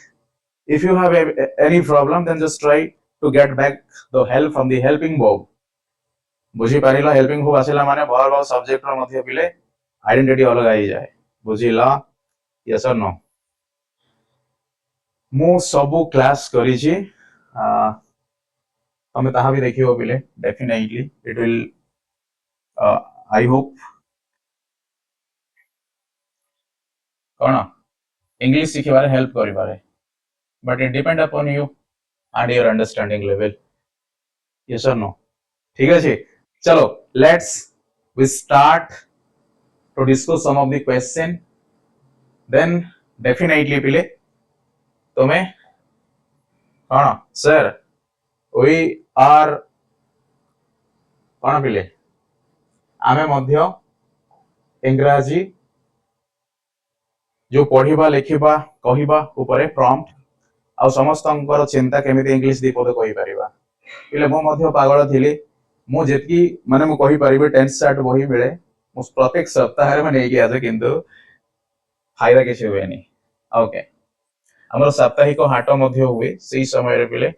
if you have any problem then just try to get back the help from the helping verb बुझी पारिला हेल्पिंग वर्ब आसिला माने भर सब्जेक्ट रो मध्ये पिले आइडेंटिटी अलग आइ जाय बुझिला यस और नो मु सबु क्लास करी छी तमे ताहा भी देखियो पिले definitely it will I hope कोन इंग्लिश सिखिबारे हेल्प करि पारे but it depend upon you and your understanding level yes और नो ठीक है चलो let's we start to discuss some of the question then definitely pile tome kona sir we are kona pile ame madhya इंग्रजी जो पढ़िबा लेखिबा कहिबा ऊपर prompt आ समस्तंकर चिंता केमिति English दी पद कहि परिबा पिले मो मध्य पागल थिली मु जेतकी माने मु कहि परिबे टेंस चार्ट बही बेले मु प्रत्येक सप्ताह रे माने कि आसे किंतु फायदा किछ होएनी ओके हमर साप्ताहिक हाट मध्य हुए सेही समय रे पिले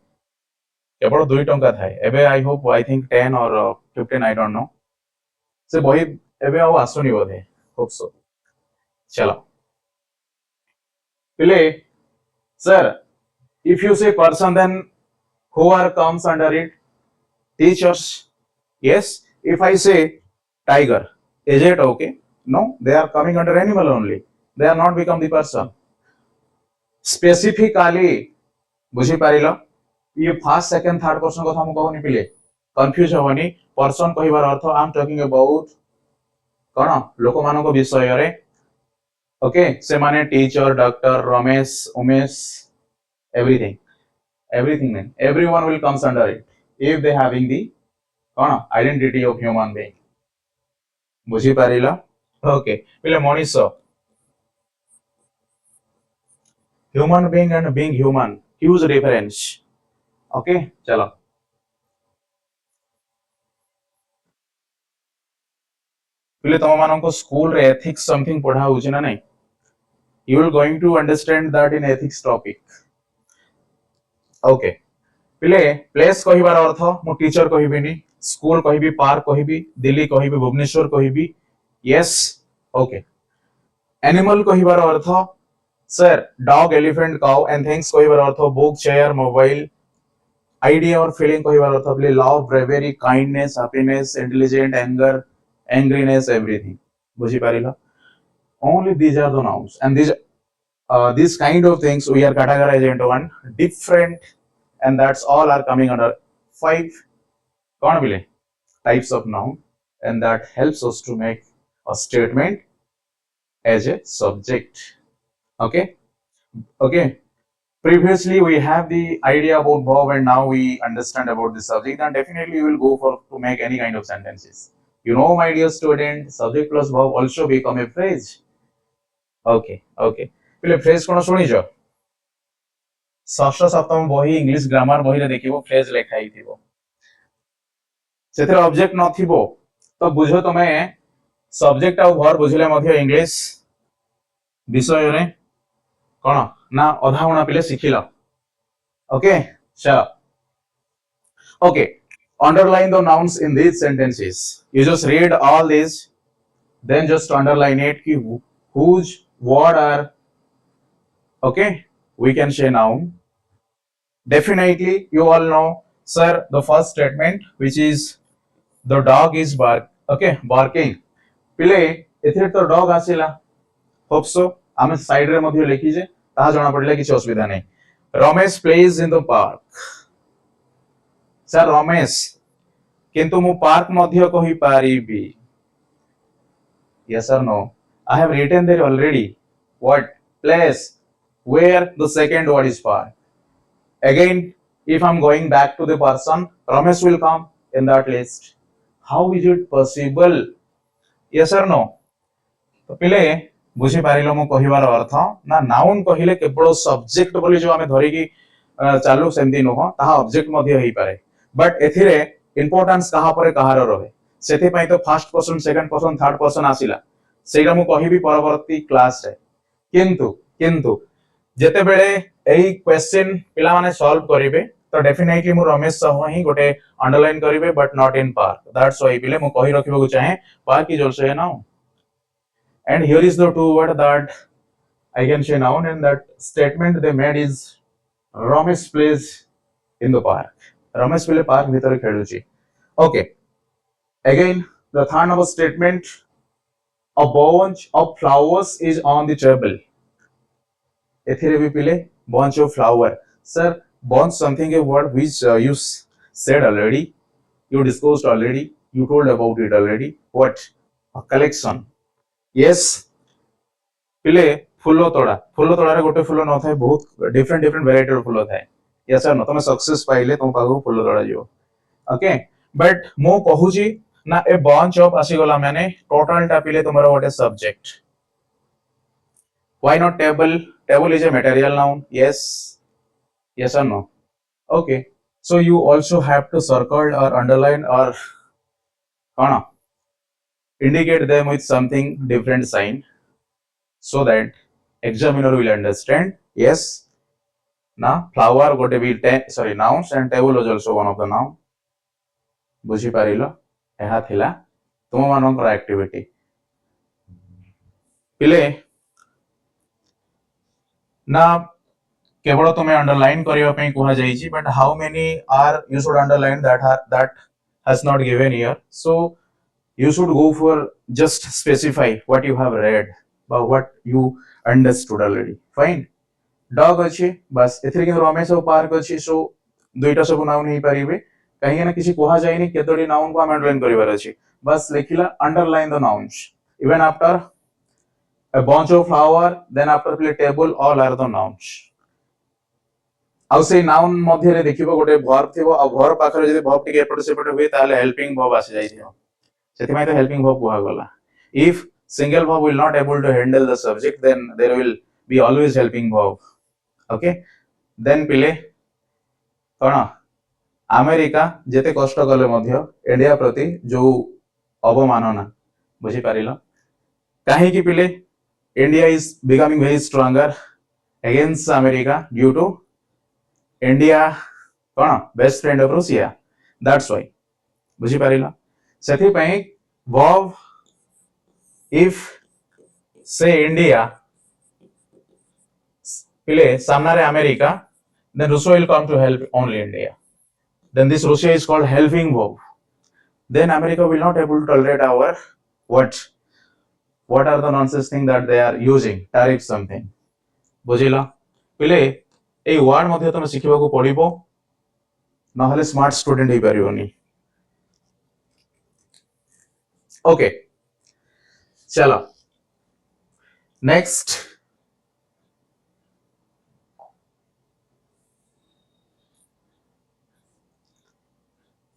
केवल 2 टंका थाए एबे आई होप आई थिंक 10 और 15 आई डोंट नो से बही एबे आ आसुनी बोधे होप सो चलो पिले sir if you say person then who are comes under it teachers yes if I say tiger is it okay no they are coming under animal only they are not become the person specifically बुझी पारिलो ये first second third person कथा हम कहनी पिले confuse होवनी person कहिबार अर्थ I am talking about कोन लोक मानको विषय रे ओके से माने teacher doctor Ramesh Umesh everything man everyone will comes under it if they having the identity of human being बुझी पारिला ओके पिले Manish human being and being human huge difference okay चलो पिले तम मानको स्कूल रे एथिक्स समथिंग पढ़ा होउची ना नहीं you will going to understand that in ethics topic okay पिले प्लेस कहिबार अर्थ मु टीचर कहिबिनी स्कूल कहिबी पार्क कहिबी दिल्ली कहिबी भुवनेश्वर कहिबी यस ओके एनिमल कहिबार अर्थ sir dog elephant cow and things कहिबार अर्थ book chair mobile idea or feeling कहिबार अर्थ पिले love bravery kindness happiness intelligent anger angriness everything बुझी पारिलो only these are the nouns and these kind of things we are categorized into one different and that's all are coming under 5 कौन बिले types of noun and that helps us to make a statement as a subject okay previously we have the idea about verb and now we understand about the subject and definitely we will go for to make any kind of sentences you know my dear student subject plus verb also become a phrase okay पिले phrase कोन सुनिजो षष्ठ सप्तम बही English grammar बही रे देखिबो phrase लेखाई थिबो सेथरे object नथिबो तो बुझो तमे सब्जेक्ट आ वर्ब बुझिले मध्य इंग्लिश विषय रे कोन ना अधा गुणा पिले शिखिला ओके चलो okay underline the nouns in these sentences you just read all these then just underline it ki whose what are okay we can say noun definitely you all know sir the first statement which is the dog is okay barking pile एथिरे तो dog आसिला hope so आमे side रे मध्ये लिखि जे ता जणा पड़िला किछ असुविधा नै Ramesh plays in the park sir Ramesh किंतु मु पार्क मध्ये कहि पारिबी yes or no I have written there already what place where the second word is park again if I'm going back to the person Ramesh will come in that list how is it possible yes or no तो पिले बुझी पारिलो मु कहिवार अर्थ ना noun कहिले केवल subject बोली जो आमे धरि की चालू सेमती नुह ताहा ऑब्जेक्ट मध्ये हेई पारे बट एथिरे इंपोर्टेंस कहा परे कहार रहे सेथि पई तो first person second person third person आसिला सेटा मु कहिबी परवर्ती क्लास रे किंतु किंतु जेते बेले एई क्वेश्चन पिला माने सॉल्व करिवे तो डेफिनेटली मु रमेश सह ही गोटे अंडरलाइन करिवे but not in park that's why पिले मु कहि रखिबो चाहे park is also a noun and here is the two word that I can say noun and that statement they made is Ramesh plays in the park Ramesh pile park bhitare kheluchi okay again the third number statement a bunch of flowers is on the table ethire bi pile bunch of flower sir bunch something a word which you said already you discussed already you told about it already what a collection yes पिले फुलो तोड़ा रे गोटे फुलो न थाए बहुत different different variety रो फुलो थाए यस सर न तमे सक्सेस पाइले तुम पागो फुलो तोड़ा जियो ओके बट मो कहू जी ना ए बंच ऑफ आसी गला माने टोटल टा पिले तुमरो गोटे subject why not table table is a material noun yes yes और no okay so you also have to circle or underline or कोन indicate them with something different sign so that examiner will understand yes na flower gote be sorry nouns and table is also one of the noun बुझी पारिलो एहा थिला तुम मानकर activity पिले ना केवल तुम अंडरलाइन करिवा पई कुहा जाईची but how many are you should underline that has not given here so you should go for just specify what you have read but what you understood already fine dog अछि बस एथिरे के रमेश और park अछि सो दुईटा सब noun ही परिबे कहीं ना किसी कोहा जायनी केतोडी नाउन को हम अंडरलाइन करिवार अछि बस लेखिला underline the nouns even after a bunch of flower then after play table all are the nouns आउ से नाउन मध्ये रे देखिबो गोटे वर्ब थिबो आ वर्ब पाखरे जदि वर्ब टिके एपट सेपट होय ताले हेल्पिंग वर्ब आसी जाइथिबो सेथिमाय तो हेल्पिंग वर्ब कुहा गला if single verb will not able to handle the subject then there will be always helping verb okay then पिले कोन अमेरिका जेते कष्ट कले मध्य इंडिया प्रति जो अवमानना बुझी पारिलो काहे कि पिले India is becoming very stronger against America due to India cone best friend of Russia that's why बुझी पारिलो सेथि पई verb if say India पिले सामना रे America then Russia will come to help only India then this Russia is called helping verb then America will not able to tolerate our what are the nonsense thing that they are using tariff something बुझिला पिले a word मध्ये तमे सिखिबा को पड़िबो न हले smart student ही परियोनी okay चलो next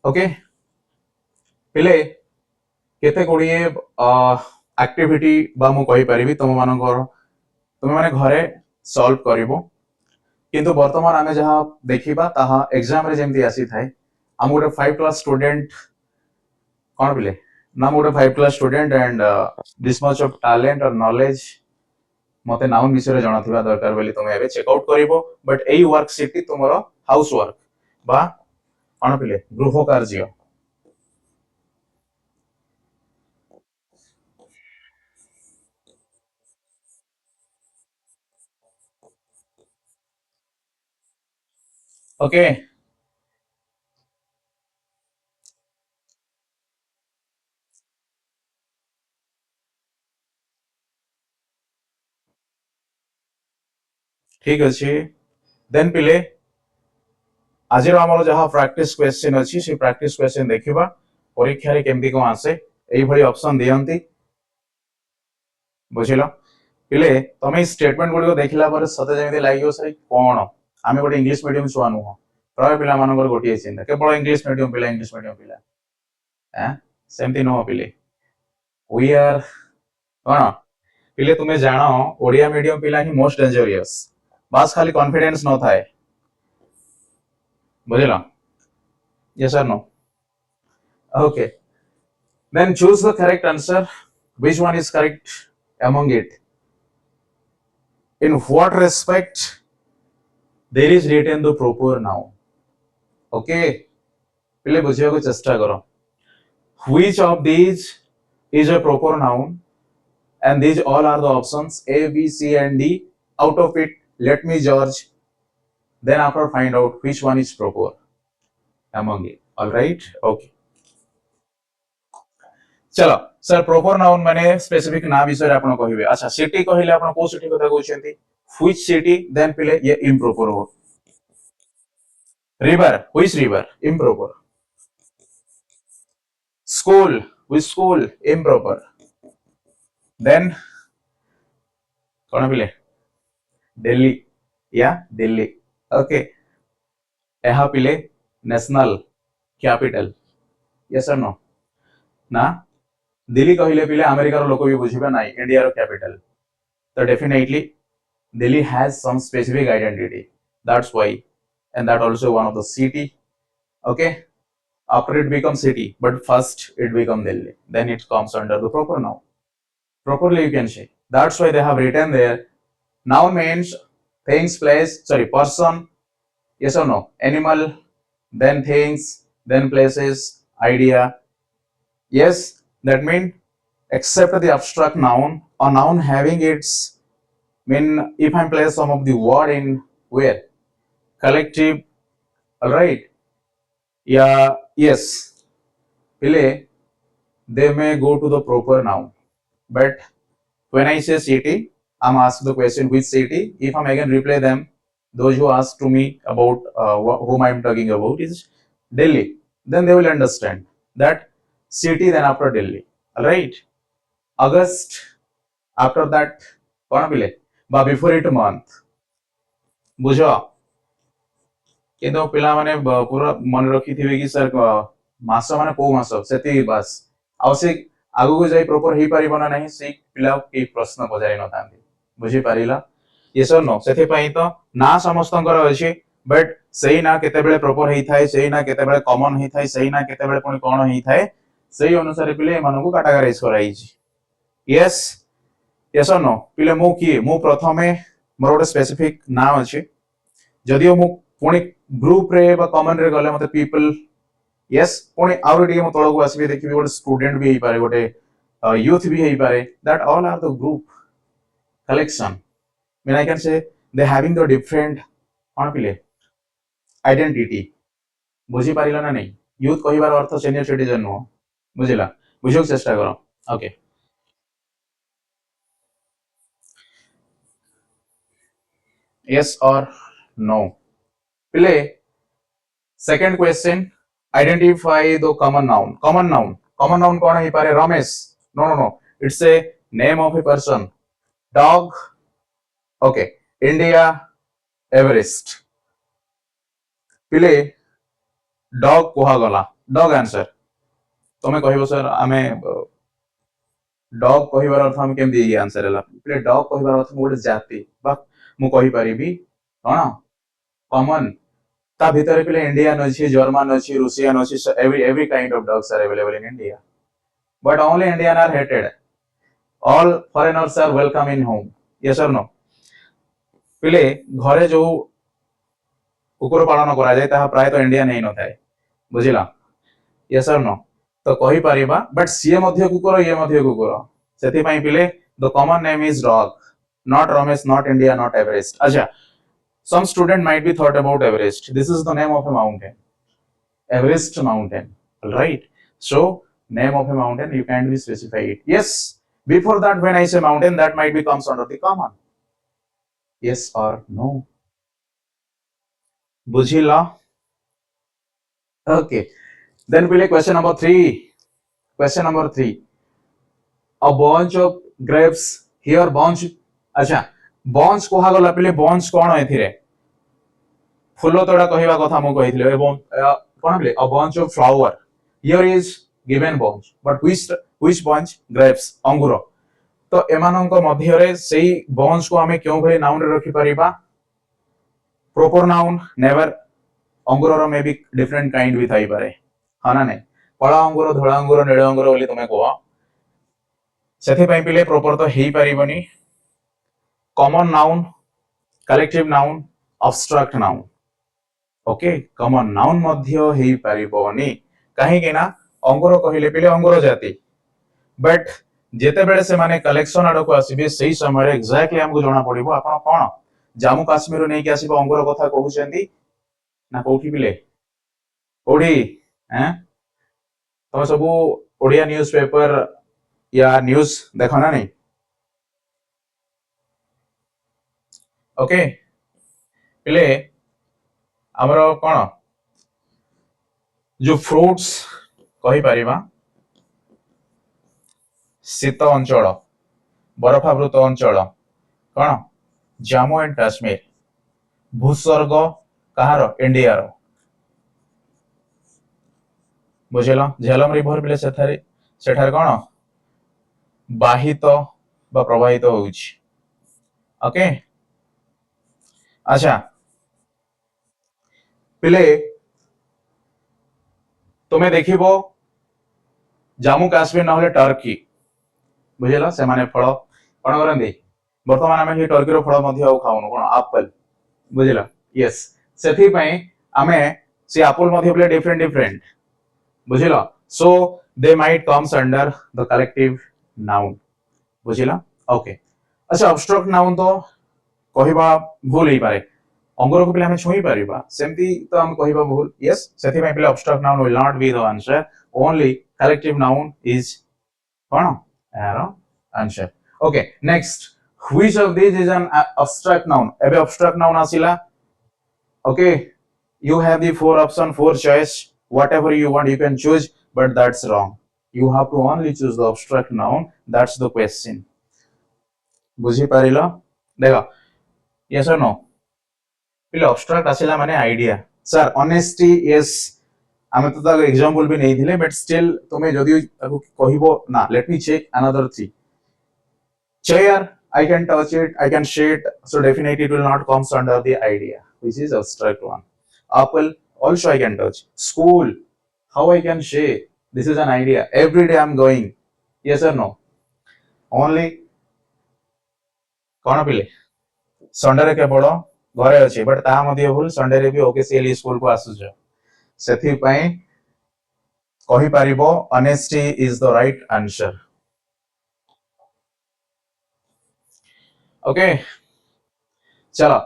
okay पिले केते कोडिए activity बा मु कहि परिबी तुम मानकर तुम माने घरे सॉल्व करिवो किंतु वर्तमान आमे जहा देखिबा ताहा एग्जाम रे जेमती आसी थाए हम गोटे 5 क्लास स्टूडेंट कोन पिले ना मोटे 5 class student and this much of talent or knowledge मते नाउन विषय जणा थिबा दरकार बोली तुमे एबे चेक आउट करिवो बट एई वर्कशीट टी तुमरो हाउस वर्क बा कोन पिले गृह कार्य ओके ठीक अछि देन पिले आज आमर जहाँ प्रैक्टिस क्वेश्चन अच्छी से प्रैक्टिस क्वेश्चन देखा परीक्षा रे केमती कौन आसे यही भली ऑप्शन दियंती बुझिल पिले तमे स्टेटमेंट गुडी को देखला पर सते जेमती लागियो सर कोन आमे गोटे इंग्लिश मीडियम छुआ नुह प्राय पिला मानकर गोटे चिंता केवल इंग्लिश मीडियम पिला हैं सेमती नुह पिले वी आर कोन पिले तुमे जानो ओडिया मीडियम पिला ही मोस्ट डेंजरियस बास खाली कॉन्फिडेंस न थाए बुझिल यस और no okay then choose the correct answer which one is correct among it in what respect there is written the proper noun okay पहले बुझिया को चेष्टा करो which of these is a proper noun and these all are the options A B C and D out of it let me judge then after find out which one is proper among it all right okay चलो sir proper noun माने specific ना विषय आपण कहिबे अच्छा city कहिले आपण को सिटी कथा कहउछंती व्हिच सिटी देन पिले ये इम्प्रॉपर हो river which river improper school which school improper then कोन पिले दिल्ली या दिल्ली ओके एहा पिले नेशनल कैपिटल यस और नो ना दिल्ली कहिले पिले अमेरिकार लोक भी बुझिबे नाही इंडिया रो कैपिटल तो definitely Delhi has some specific identity. That's why, and that also one of the city. Okay, after it becomes city, but first it becomes Delhi. Then it comes under the proper noun. Properly you can say. That's why they have written there. Noun means things, place, sorry, person. Yes or no? Animal, then things, then places, idea. Yes, that means except the abstract noun, a noun having its mean if I'm place some of the word in where collective all right yeah yes pile they may go to the proper noun but when I say city I'm asked the question which city if I'm again reply them those who ask to me about whom I'm talking about is Delhi then they will understand that city then after Delhi all right August after that कौन पिले बा before it month बुझ किंतु पिला माने पूरा मन रखी थिबे कि सर मास माने को मास सेति बस आ से आगु को जाई प्रॉपर हे परिबो ना नहीं से पिला के प्रश्न पजाई न तांती बुझी पारिला यस और नो सेति पई तो ना समस्तंकर अछि बट सही ना केते बेले प्रॉपर हेई थाए सही ना केते बेले कॉमन हेई थाए सही ना केते बेले कोन कोन हेई थाए सही अनुसार पिले मानको को कैटेगराइज कराई छी यस यस और नो पिले मु की मु प्रथमे मोर गोटे स्पेसिफिक ना अछि जदियो मु पुणी ग्रुप रे बा कॉमन रे गले मते पीपल यस पुणी आउर डी मु तळको आसीबे देखिबे गोटे स्टूडेंट भी हेई पारे गोटे यूथ भी हेई पारे that all are the group collection mean I can say they having the different कोन पिले आइडेंटिटी बुझी पारिला ना नहीं यूथ कहिबार अर्थ सीनियर सिटीजन नो बुझिला बुझो चेष्टा करो okay yes or no pile second question identify the common noun कौन है पारे Ramesh no it's a name of a person dog okay India Everest pile dog कुहा गला dog answer तमे कहबो सर आमे डॉग कहिबार अर्थ हम केम दी आंसर हला पले डॉग कहिबार अर्थ मोटे जाति बा मु कहि परिबी कोन कॉमन ता भीतर पे इंडियन अच्छी जर्मन अच्छी रूसियन अच्छी every kind of dogs are available in India but only Indian are hated. All foreigners are welcome in home. Yes or no? ପିଲେ ଘରେ ଯୋଉ କୁକୁର ପାଳନ କରାଯାଏ ତାହା ପ୍ରାୟତଃ ଇଣ୍ଡିଆନ ହେଇନଥାଏ ବୁଝିଲା yes or no ତ କହିପାରିବା ବଟ୍ ସିଏ ମଧ୍ୟ କୁକୁର ଇଏ ମଧ୍ୟ କୁକୁର ସେଥିପାଇଁ ପିଲେ the common name is dog not Ramesh not India not Everest acha some student might be thought about Everest this is the name of a mountain Everest mountain all right so name of a mountain you can't be specify it yes before that when I say mountain that might be comes under the common yes or no बुझिला okay then we like question number 3 question number 3 a bunch of grapes here bunch अच्छा bunch कोहा गला पिले bunch कोन एथिरे फुलो तोड़ा कहिबा कथा मु कहिथिले एवं कोन पिले a bunch of flower here is given bunch but which bunch grapes अंगूर तो एमानंक मध्य रे सेही bunch को हमें क्यों भली नाउन रे रखि परिबा proper noun never अंगूर मे भी डिफरेंट काइंड भी थाई पारे हाँ ना नहीं कला अंगूर धला अंगूर नील अंगूर बोली तुमे कह सेथि पई पिले प्रॉपर तो हेई परिबनी common noun collective noun abstract noun okay common noun मध्य हेई परिबनी काहे कि ना अंगूर कहिले पिले अंगूर जाति बट जेते बेले से माने कलेक्शन आडको आसीबे सेही समय एक्जेक्टली हमको जणा पड़िबो आपण कोन जम्मू काश्मीर नै कि आसीबो अंगूर कथा कहउछेंदी ना कोठी पिले ओडी हैं तुम सब ओडिया न्यूज पेपर या न्यूज देखो ना नहीं ओके पिले हमरो कोन जो फ्रूट्स कहि परिबा शीत अंचल बरफावृत अंचल कोन जम्मू एंड काश्मीर भूस्वर्ग कहार इंडिया रो बुझेला झेलम रिवर पिले सेठारे कोन बाहित बा प्रवाहित होउछि ओके अच्छा पिले तुमे देखिबो जम्मू काश्मीर नहले टर्की बुझेला से माने फल कोन करंदी वर्तमान आमे ही टर्की रो फल मध्ये आउ खाउनो कोन एप्पल बुझेला यस सेथि पई आमे से एप्पल मध्ये पिले डिफरेंट बुझिला so they might comes under the collective noun बुझिला ओके अच्छा abstract noun तो कहिबा भूल ही पारे अंगुर को पिले हमें छोई परिबा सेमती तो हम कहिबा भूल yes सेथि में पिले abstract noun will not be the answer only collective noun is cone arrow answer okay next which of these is an abstract noun एबे abstract noun आसिला okay you have the four option four choice whatever you want you can choose but that's wrong you have to only choose the abstract noun that's the question बुझी पारिलो देखो yes or no पिले abstract आसिला माने idea sir honesty yes आमे तो ताको example भी नहीं थिले बट स्टिल तुमे जदी ताको कहिबो ना let me check another three chair I can touch it I can shake it so definitely it will not comes under the idea which is abstract one apple also I can touch school how I can shake this is an idea every day I'm going yes or no only कोन पिले Sunday रे केवल घरे अछि but ता मध्ये भूल Sunday रे भी ऑफिशियली स्कूल को आसु छ सेथि पई कहि परिबो honesty is the right answer okay चलो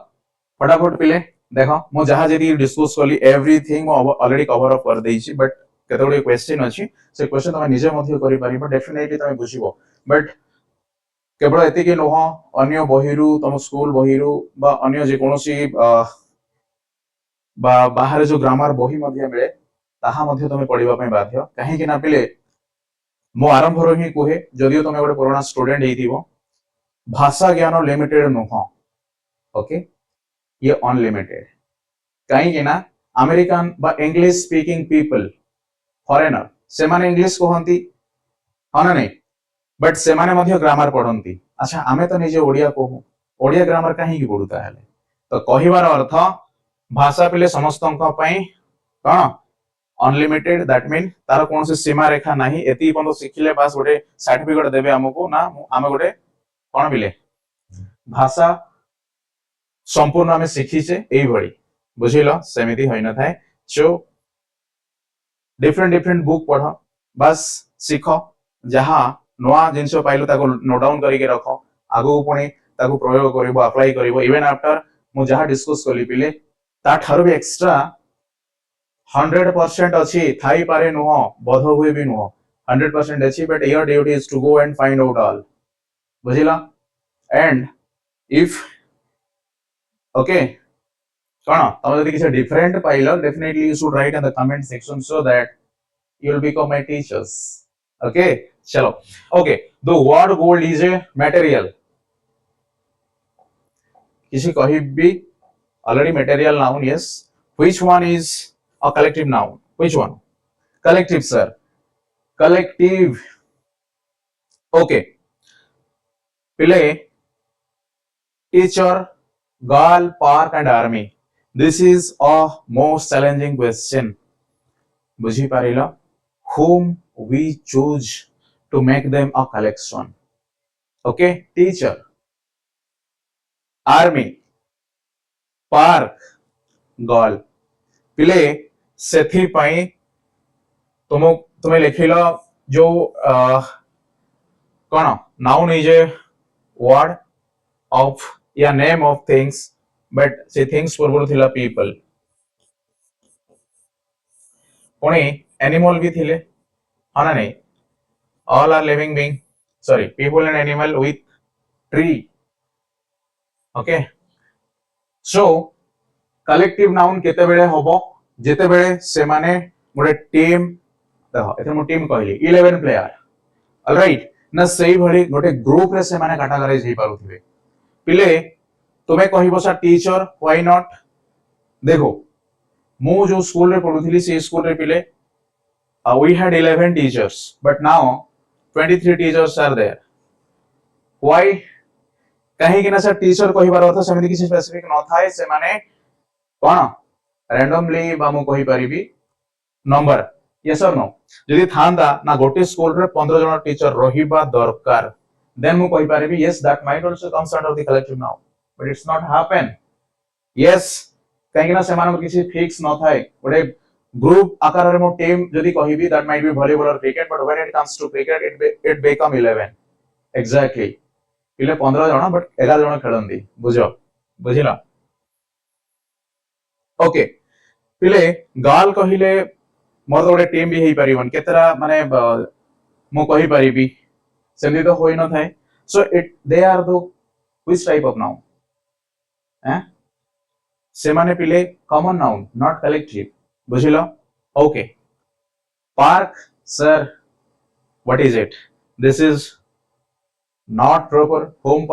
फटाफट पिले देखो मो जहा जदी डिस्कस करली एवरीथिंग ऑलरेडी कवर अप कर देछि बट केतोडी क्वेश्चन अछि से क्वेश्चन तुम निजे मध्ये करि परिबो डेफिनेटली तुम बुझिबो बट केवल एति कि नह अन्य बहिरु तुम स्कूल बहिरु बा अन्य जे कोनोसी बा बाहर जो ग्रामर बही मध्ये मिले ताहा मध्ये तुम पढिबा पय बाध्य काहे कि ना पिले मो आरंभ रो ही कोहे जदियो तुम गोटे पुराना स्टूडेंट हेतिबो भाषा ज्ञान लिमिटेड नुह ओके ये अनलिमिटेड कहीं ना अमेरिकन बा इंग्लिश स्पीकिंग पीपल फॉरेनर से माने इंग्लिश कहंती हाँ ना नहीं बट से माने मध्य ग्रामर पढ़ंती अच्छा आमे तो निजे ओडिया कहू ओडिया ग्रामर कहीं की पढ़ुता है तो कहिबार अर्थ भाषा पिले समस्तंक पई कोन अनलिमिटेड दैट मीन तार कौन से सीमा रेखा नहीं एति बंद शिखिले बास गोटे सर्टिफिकेट देबे हमको ना आमे गोटे कोन बिले भाषा संपूर्ण आमे शिखिचे एई भड़ी बुझिलो सेमिति होई न थाए सो डिफरेंट डिफरेंट बुक पढ़ बस शिख जहाँ नवा जिनस पाइलो ताको नोट डाउन करके रख आगु पुणी ताको प्रयोग करिवो अप्लाई करिवो इवन आफ्टर मु जहाँ डिस्कस कली पिले ता ठारो भी एक्स्ट्रा 100% अच्छी थाई पारे नुह बोध हुए भी नुह 100% अच्छी but your duty is to go and find out all बुझिला एंड इफ ओके कौन तुम जब किसी डिफरेंट पाइल definitely you should write in the comment section so that you will become my teachers okay चलो okay the word gold is a material किसी कही भी already material noun yes which one is a collective noun which one collective sir collective okay पिले teacher girl park and army this is a most challenging question बुझी पारिला whom we choose to make them a collection okay teacher army park girl पिले सेथि पई तुमे लिखिलो जो कोन noun is a word of या name of things but से things पूर्व थिला people पुणी animal भी थिले हाना नहीं all are living being sorry people and animal with tree okay so collective noun केते बेले होबो जेते बेले से माने गोटे टीम देखो एथे मु टीम कहली 11 प्लेयर ऑलराइट ना सही भली गोटे ग्रुप रे से माने कैटेगराइज हे पारुथिबे पिले तुम्हें कहबो सर टीचर व्हाई नॉट देखो मु जो स्कूल रे पढुथिली से स्कूल रे पिले we had 11 teachers but now 23 teachers are there why कहीं कि ना सर टीचर कहिबार अर्थ सेमिति किसी स्पेसिफिक न थाए से माने कोन रैंडमली बा मु कहि परिबी नंबर यस और नो जदि थांदा ना गोटे स्कूल रे 15 जन टीचर रहिबा दरकार then mu कहि परिबी yes that might also comes under the collective noun but it's not happen yes कहीं ना सेमान किसी फिक्स न थाए गोटे ग्रुप आकार रे मो टीम जदि कहिबी that might be volleyball or cricket but when it comes to cricket it become 11 exactly पिले 15 जन बट 11 जन खेलंदी बुझो बुझिला ओके पिले गाल कहिले मोर गोटे टीम भी हेई परिबन केतरा माने मु कहि परिबी सेमि तो होई न थाए so it they are the which type of noun हैं से माने पिले कॉमन नाउन नॉट कलेक्टिव बुझिलो okay park sir what is it this is not proper home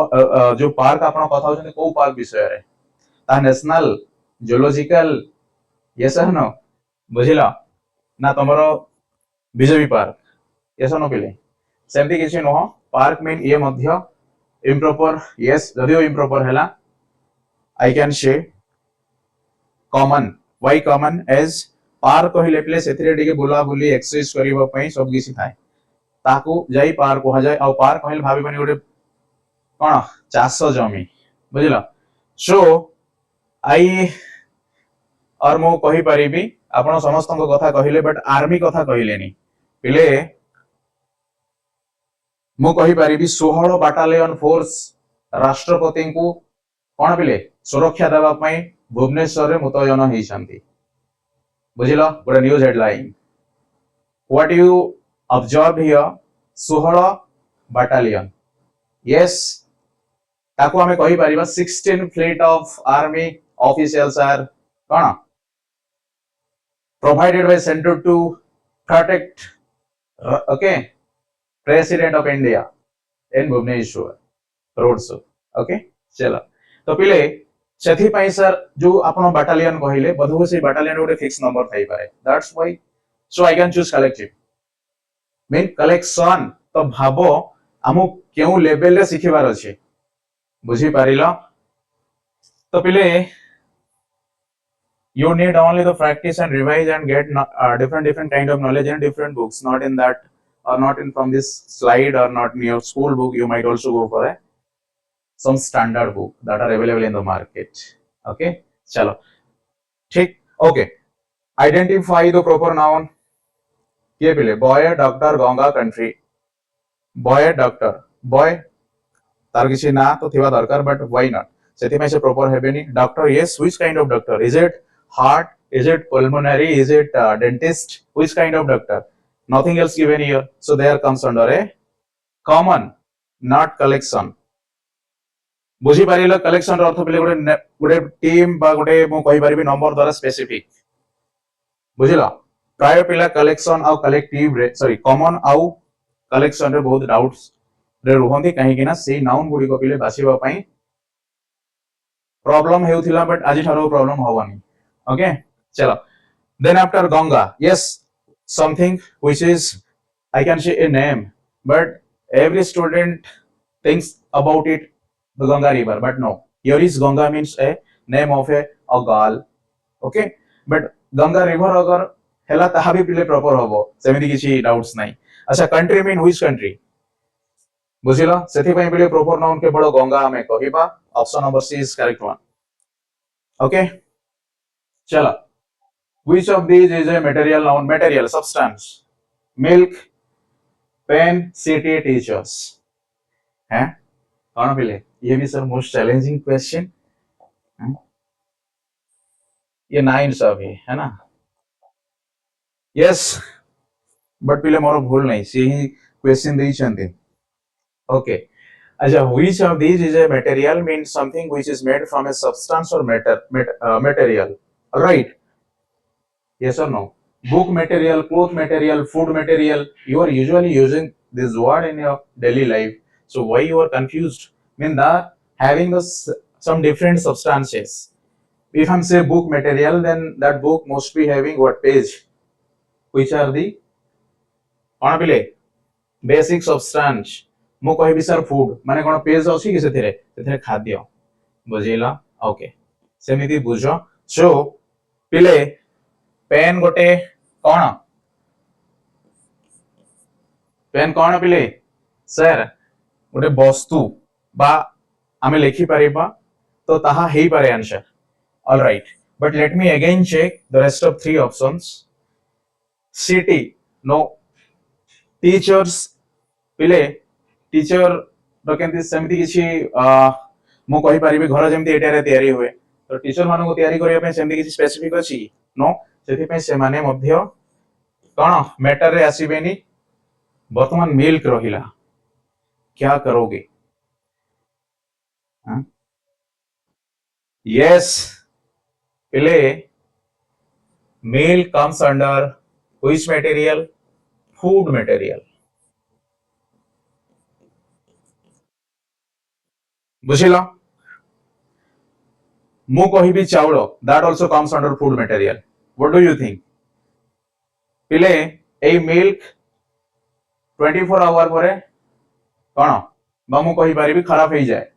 जो पार्क आपण कथा होचन को पार्क विषय रे ता नेशनल जियोलॉजिकल यस और नो बुझिलो ना तमरो बीजेपी पार्क यस और नो पिले सेमती किछि नो पार्क मीन ये मध्य improper yes जदियो improper हैला I can say common why common as park कहिले प्ले सेथरे टिके बुला बुली एक्सरसाइज करिवो पई सब किछि थाए ताकू जाई पार्क कहा जाय आ पार्क कहिले भाबी बनी गोटे कोन चाष जमी बुझिला सो आई और मो कहि परिबी आपण समस्त कथा कहिले बट आर्मी कथा कहिलेनी पिले मु कहि परिबी 16 बाटालियन फोर्स राष्ट्रपति को कोन पिले सुरक्षा देबा पई भुवनेश्वर रे मुतयन हेई छांती बुझिलो गोटे news headline what you observe here 16 battalion yes ताको हमें कहि परिबा 16 fleet of army officials are कोन provided by center to protect okay president of India in Bhubaneswar road show okay चलो तो पिले सेथि पई सर जो आपण बाटालियन कहिले बधो से बाटालियन गोटे फिक्स नंबर थाई पारे that's why so I can choose collective mean collection तो भाबो हमु केउ लेवल रे सिखिबार अछि बुझी पारिलो तो पिले You need only the practice and revise and get different kind of knowledge in different books, not in that or not in from this slide or not in your school book. You might also go for some standard book that are available in the market. Okay, chalo, ठीक. Okay, identify the proper noun. किए पिले boy doctor Ganga country. Boy doctor, boy तार किसी ना तो थिवा दरकार, but why not? सेति में से proper हेबेनी. Doctor, yes, which kind of doctor? Is it heart? Is it pulmonary? Is it dentist? Which kind of doctor? Nothing else given here. So there comes under a common, not collection. बुझी Patil collection अर्थ पिले गोटे गोटे team बा गोटे मु कहि परिबी number द्वारा specific. बुझिला प्राय पिला कलेक्शन आउ कलेक्टिव रे सॉरी कॉमन आउ कलेक्शन रे बहुत डाउट्स रे रुहंती कहीं कि ना से नाउन गुडी को पिले बासिबा पई प्रॉब्लम हेउथिला, बट आज ठारो प्रॉब्लम होवानी. ओके, चलो. Then after Ganga, yes, something which is, I can say a name, but every student thinks about it, the Ganga river, but no, here is Ganga means a name of a girl. Okay, but Ganga river agar hela taha bhi pile proper hobo, semiti kichi doubts nahi. Acha, country mean which country? बुझिला सेथि पई पile proper noun के बड़ो गंगा हमें कहिबा. Option number C is correct one. Okay, चला. Which of these is a material noun? Material, substance. Milk, pen, city, teachers. हैं? कौन पिले? ये भी सर मोस्ट चैलेंजिंग क्वेश्चन. ये 9 सब है ना? यस, बट पिले मोर भूल नहीं, से ही क्वेश्चन देई छंते. ओके, अच्छा, which of these is a material means something which is made from a substance or material. All right. Yes or no? Book material, cloth material, food material. You are usually using this word in your daily life. So why you are confused? Mean that having some different substances. If I say book material, then that book must be having what page? Which are the basic substance. मु कहि sir food माने कोन page अछि कि सेथिरे खाद्य. बुझिला? Okay, सेमिति बुझो. सो पिले pen गोटे कौन? पेन कौन पिले? सर गोटे वस्तु बा आमे लिखि परिबा तो ताहा हेई पारे answer. All right, but let me again check the rest of 3 options. City, no. Teachers पिले टीचर रो केंति सेमिति किछि मु कहि परिबी घर जेमति एटारे तयारी हुए, तो टीचर मानको को तयारी करिया पे सेमिति किछि स्पेसिफिक अछि? नो. सेथि पे से माने मध्य कोन मैटर रे आसीबेनी. वर्तमान मिल्क रहिला, क्या करोगे? यस, पिले milk comes under which material? Food material. बुझिला? मु कहिबी चावल, that also comes under food material. What do you think? पिले ए मिल्क 24 आवर परे कोन बा मु कहि परिबी खराब हे जाय.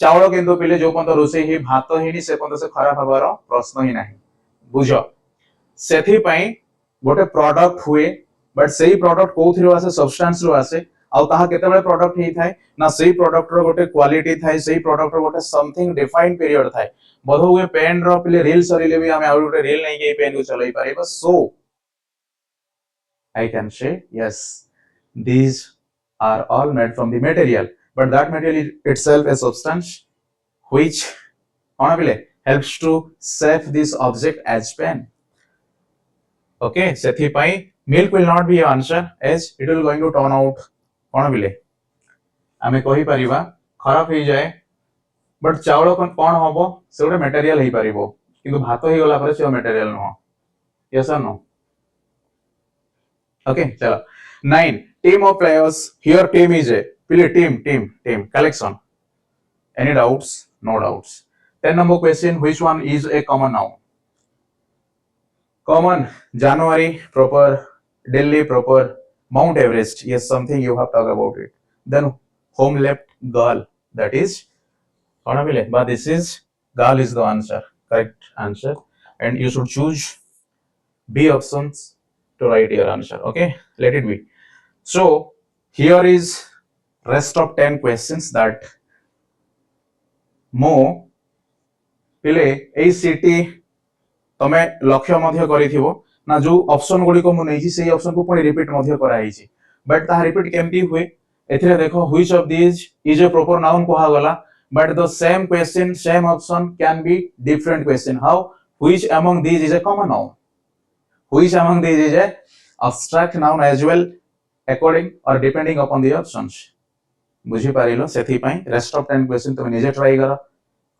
चावल किंतु पिले जो पंत रोसे ही भात हिनी से पंत से खराब हबार प्रश्न ही नाही. बुझो, सेथि पई गोटे प्रोडक्ट हुए, बट सेही प्रोडक्ट कोथिरो आसे? सब्सटेंस रो आसे. आउ ताहा केतेबेले प्रोडक्ट ही थाए ना सेही प्रोडक्ट रो गोटे क्वालिटी थाए, सेही प्रोडक्ट रो गोटे समथिंग डिफाइंड पीरियड थाए. बधो हुए पेन रो पिले रील सरीले भी हमें आउ गोटे रील नहीं के पेन को चलाई Paribas. So I can say yes, these are all made from the material, but that material itself a substance which helps to shape this object as pen. Okay, sethi pai milk will not be your answer as it will going to turn out आमे कहि परिबा खराब हे जाए, but चावल कोन होबो से गोटे material हे परिबो, किंतु भात हे गला परे से मटेरियल न हो. यस और नो? Okay, चलो. 9, team of players. Here team is a pile team collection. Any doubts? No doubts. 10 number question, which one is a common noun? Common, January proper, Delhi proper, Mount Everest. Yes, something you have talked about it. Then home left girl, that is but this is girl is the answer. correct answer, and you should choose B options to write your answer. Okay, let it be. So here is rest of 10 questions that ମୁଁ ପିଲେ ଏଇ city ତମେ ଲକ୍ଷ୍ୟ ମଧ୍ୟ କରିଥିବ ନା ଯୋଉ option ଗୁଡିକ ମୁଁ ନେଇଛି ସେଇ ଅପସନ କୁ ପୁଣି ରିପିଟ ମଧ୍ୟ କରାଯାଇଛି, ବଟ୍ ତାହା ରିପିଟ କେମିତି ହୁଏ ଏଥିରେ ଦେଖ which of these is a proper noun କୁହାଗଲା, but the same question same option can be different question. How? Which among these is a common noun? Which among these is a abstract noun as well according or depending upon the options? बुझी पारिलो सेथिपाई rest of 10 question तुम निजे try करो,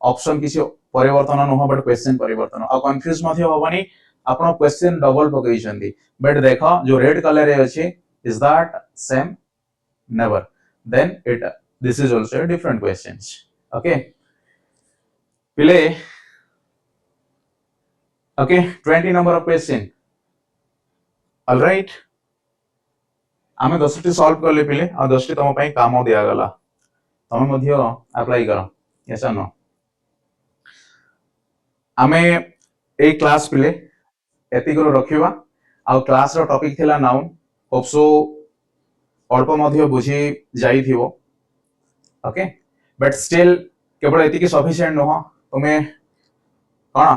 option किसी परिवर्तन नुह but question परिवर्तन आ confuse मध्ये होबनी आपण क्वेश्चन डबल पकई छंदी, बट देखो जो रेड कलर रे अछि is that same? Never. Then it this is also a different questions. Okay पिले. Okay, 20 number of question. All right, आमे 10टी सॉल्व करले पिले आ 10टी तम पई काम दिया गला, तमे मध्ये अप्लाई करो. यस और नो? आमे ए क्लास पिले एति करो रखिबा आ क्लास रो टॉपिक थिला नाउन. होप सो अल्प मध्ये बुझी जाइथिबो. ओके, बट स्टिल केवल एति की सफिशिएंट नुह, तुमे कोन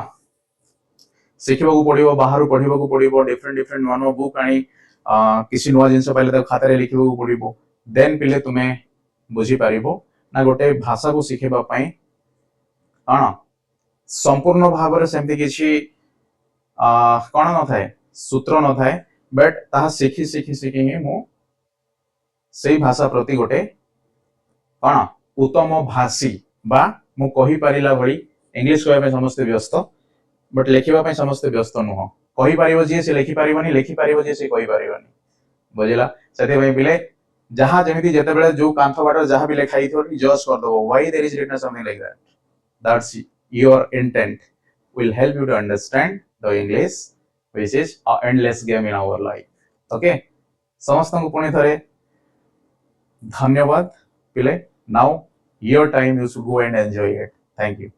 शिखिबा को पड़िबो, बाहर पढ़िबा को पड़िबो, डिफरेंट डिफरेंट नुआ नुआ बुक आनी किसी नुआ जिनस पाइले त खातारे लिखिबा को पड़िबो. देन पिले तुमे बुझी पारिबो ना गोटे भाषा को शिखिबा पई कोन संपूर्ण भाव सेमती किसी कौन न थाए सूत्र न थाए, बट ताहा शिखी शिखी शिखी ही मु सेई भाषा प्रति गोटे कौन उत्तम भाषी बा मु कहि पारिला भली. इंग्लिश कहबे समस्त व्यस्त, बट लेखिबा पई समस्त व्यस्त नुह. कहि पारिबो जे से लेखि पारिबनी, लेखि पारिबो जे से कहि पारिबनी. बुझिला? सेते पई पिले जहां जेमिति जेते बेले जो कांथ बाटर जहां भी लेखाई थो जज कर दबो why there is written something like that. That's your intent will help you to understand the English, which is an endless game in our life. Okay, समस्त को पुणी थरे धन्यवाद पिले. Now your time you should go and enjoy it. Thank you.